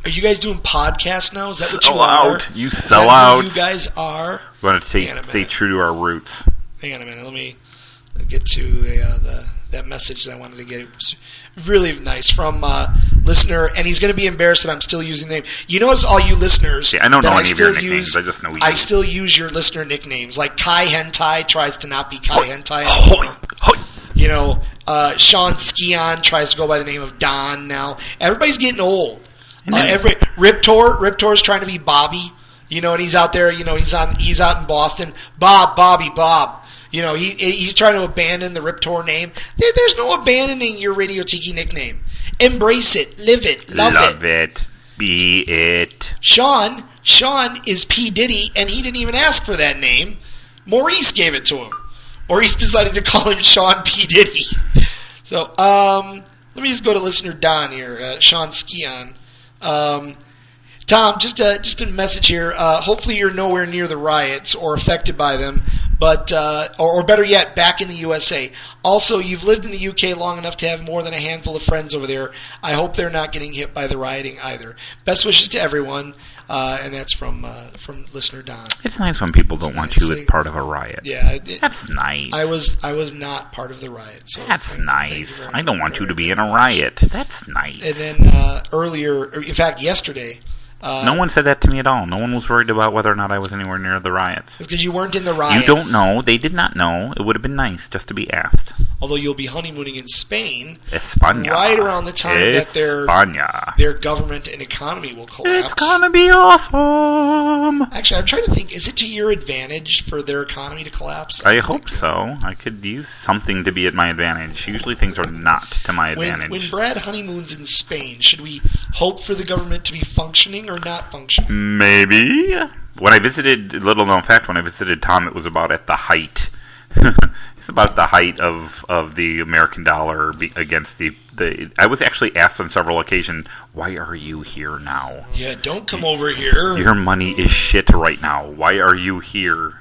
are you guys doing? Podcasts now? Is that what you are? You sell out. You guys are. We want to stay true to our roots. Hang on a minute. Let me get to that message that I wanted to get. It was really nice from listener, and he's going to be embarrassed that I'm still using the name. You notice, all you listeners, I don't know any of your nicknames. I just know you. I still use your listener nicknames. Like Kai Hentai tries to not be Kai Hentai anymore. You know, Sean Skion tries to go by the name of Don now. Everybody's getting old. Riptor's trying to be Bobby. You know, and he's out there. You know, he's out in Boston. Bobby. You know, he's trying to abandon the Riptor name. There's no abandoning your Radio Tiki nickname. Embrace it, live it, love it, be it. Sean is P. Diddy, and he didn't even ask for that name. Maurice gave it to him. Maurice decided to call him Sean P. Diddy. So, let me just go to listener Don here, Sean Skion. Tom, just a message here. Hopefully you're nowhere near the riots or affected by them, but or better yet, back in the USA. Also, you've lived in the UK long enough to have more than a handful of friends over there. I hope they're not getting hit by the rioting either. Best wishes to everyone, and that's from listener Don. It's nice when people don't want you as part of a riot. Yeah, that's nice. I was not part of the riot. So that's nice. I don't want you to be in a riot. That's nice. And then earlier, in fact, yesterday. No one said that to me at all. No one was worried about whether or not I was anywhere near the riots. It's because you weren't in the riots. You don't know. They did not know. It would have been nice just to be asked. Although you'll be honeymooning in Spain España. Right around the time that their government and economy will collapse. It's going to be awesome. Actually, I'm trying to think, is it to your advantage for their economy to collapse? I hope so. I could use something to be at my advantage. Usually things are not to my advantage. When Brad honeymoons in Spain, should we hope for the government to be functioning or not functioning? Maybe. When I visited, little known fact, when I visited Tom, it was about at the height. It's about the height of the American dollar against the. I was actually asked on several occasions, why are you here now? Yeah, don't come over here. Your money is shit right now. Why are you here?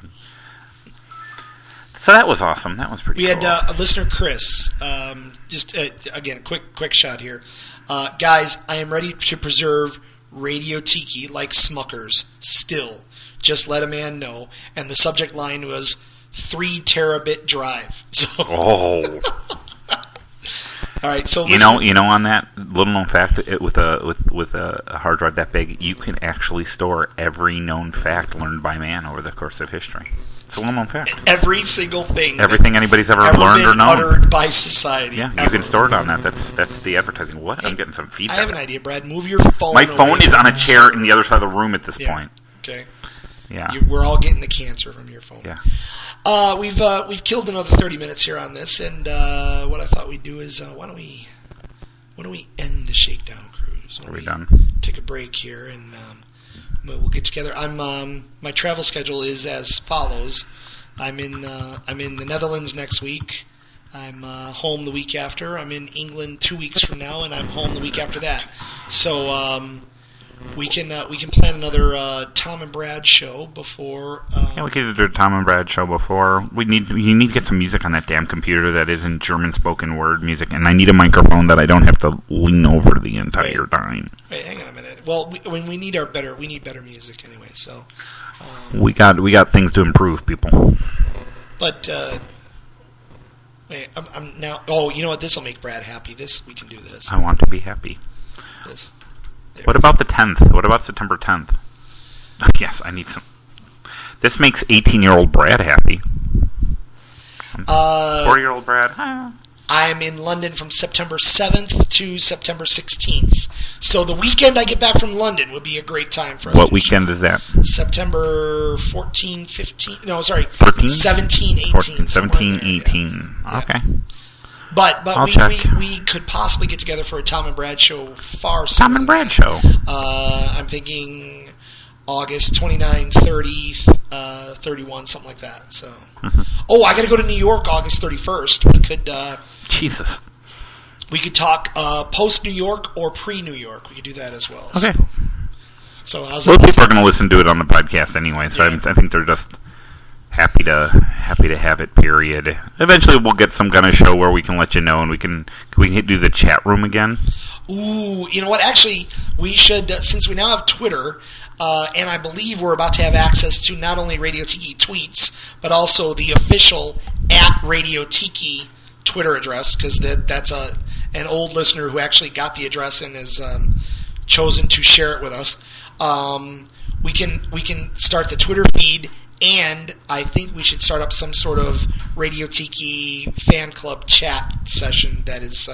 So that was awesome. That was pretty cool. We had a listener, Chris. Again, quick shot here. Guys, I am ready to preserve Radio Tiki like Smuckers still. Just let a man know. And the subject line was 3 terabit drive. So. Oh. All right, so you know, on that little known fact, with a hard drive that big, you can actually store every known fact learned by man over the course of history. It's a little known fact. Every single thing. Everything anybody's ever learned or known. Uttered by society. Yeah, you can store it on that. That's the advertising. What? Hey, I'm getting some feedback. I have an idea, Brad. Move your phone. My phone is on a chair in the other side of the room at this point. Okay. Yeah. We're all getting the cancer from your phone. Yeah. We've killed another 30 minutes here on this, and what I thought we'd do is why don't we end the Shakedown Cruise? Are we done? Take a break here, and We'll get together. My travel schedule is as follows. I'm in the Netherlands next week. I'm home the week after. I'm in England 2 weeks from now, and I'm home the week after that. So we can plan another Tom and Brad show before. Yeah, we could do a Tom and Brad show before. You need to get some music on that damn computer that isn't German spoken word music, and I need a microphone that I don't have to lean over the entire time. Wait, hang on a minute. Well, we need better music anyway. So we got things to improve, people. But wait, I'm now. Oh, you know what? This will make Brad happy. We can do this. I want to be happy. This. What about the 10th? What about September 10th? Yes, I need some. This makes 18-year-old Brad happy. 4-year-old Brad. I'm in London from September 7th to September 16th. So the weekend I get back from London would be a great time for us. What weekend is that? September 14, 15. No, sorry. 13? 17, 18. 14, 17, 18. Yeah. Okay. But we could possibly get together for a Tom and Brad show far sooner. Tom and Brad show. I'm thinking August 29, 30, 31, something like that. So, Oh, I got to go to New York August 31st. We could. Jesus. We could talk post New York or pre New York. We could do that as well. Okay. So how's Most that? people are going to listen to it on the podcast anyway, so yeah. I think they're just happy to have it. Period. Eventually, we'll get some kind of show where we can let you know, and we can do the chat room again. Ooh, you know what? Actually, we should, since we now have Twitter, and I believe we're about to have access to not only Radio Tiki tweets, but also the official @Radio Tiki Twitter address, because that's an old listener who actually got the address and has chosen to share it with us. We can start the Twitter feed, and I think we should start up some sort of Radio Tiki fan club chat session that is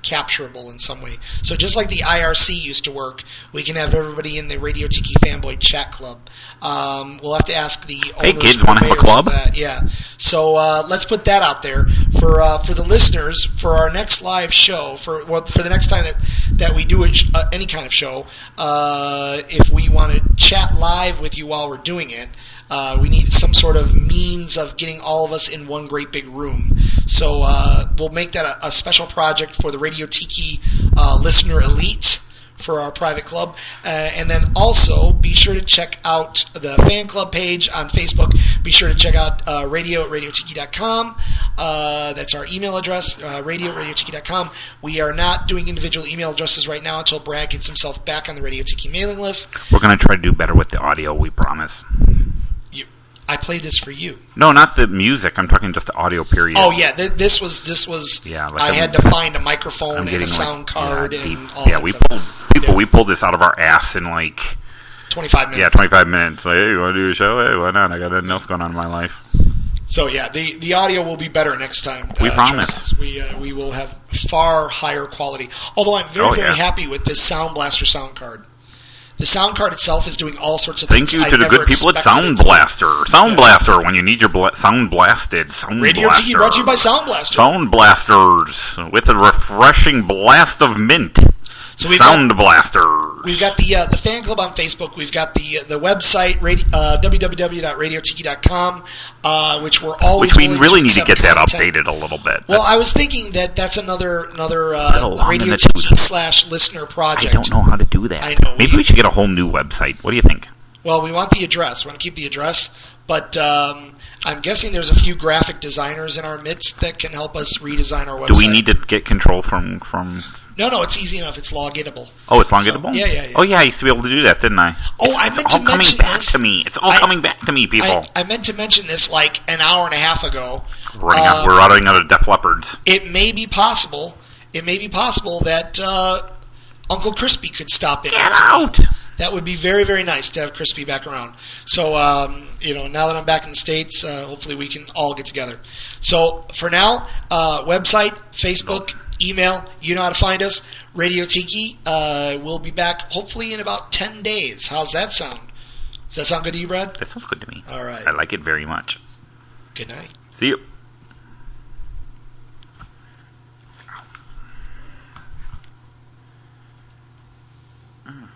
capturable in some way. So just like the IRC used to work, we can have everybody in the Radio Tiki fanboy chat club. We'll have to ask the owners. Hey kids, want to have a club? Yeah. So let's put that out there for the listeners for our next live show. For the next time that we do any kind of show, if we want to chat live with you while we're doing it. We need some sort of means of getting all of us in one great big room. So we'll make that a special project for the Radio Tiki Listener Elite for our private club. And then also be sure to check out the fan club page on Facebook. Be sure to check out radio@radiotiki.com. That's our email address, radio@radiotiki.com. We are not doing individual email addresses right now until Brad gets himself back on the Radio Tiki mailing list. We're going to try to do better with the audio, we promise. I played this for you. No, not the music. I'm talking just the audio period. Oh yeah, this was. Yeah, I had to find a microphone and a sound card and all that stuff. We pulled this out of our ass in like 25 minutes. Yeah, 25 minutes. Like, hey, you want to do a show? Hey, why not? I got nothing else going on in my life. So yeah, the audio will be better next time. We promise. We will have far higher quality. Although I'm very happy with this Sound Blaster sound card. The sound card itself is doing all sorts of things. Thank you to the good people at Sound Blaster. Sound Blaster, when you need your sound blasted. Radio Tiki brought to you by Sound Blaster. Sound Blasters, with a refreshing blast of mint. So we've Sound Blaster. We've got the fan club on Facebook. We've got the website, www.radiotiki.com, which we're always we really need to get that updated a little bit. Well, I was thinking that's another Radio Tiki / listener project. I don't know how to do that. I know. Maybe we should get a whole new website. What do you think? Well, we want the address. We want to keep the address, but I'm guessing there's a few graphic designers in our midst that can help us redesign our website. Do we need to get control from... No, it's easy enough. It's loggettable. Oh, it's loggettable? So, yeah. Oh, yeah, I used to be able to do that, didn't I? Oh, I meant to mention this. It's all coming back to me, people. I meant to mention this like an hour and a half ago. We're running out of Def Leopards. It may be possible that Uncle Crispy could stop in. Get out! That would be very, very nice to have Crispy back around. So, now that I'm back in the States, hopefully we can all get together. So, for now, website, Facebook, email, you know how to find us. Radio Tiki. We'll be back hopefully in about 10 days. How's that sound? Does that sound good to you, Brad? That sounds good to me. All right. I like it very much. Good night. See you. Mm.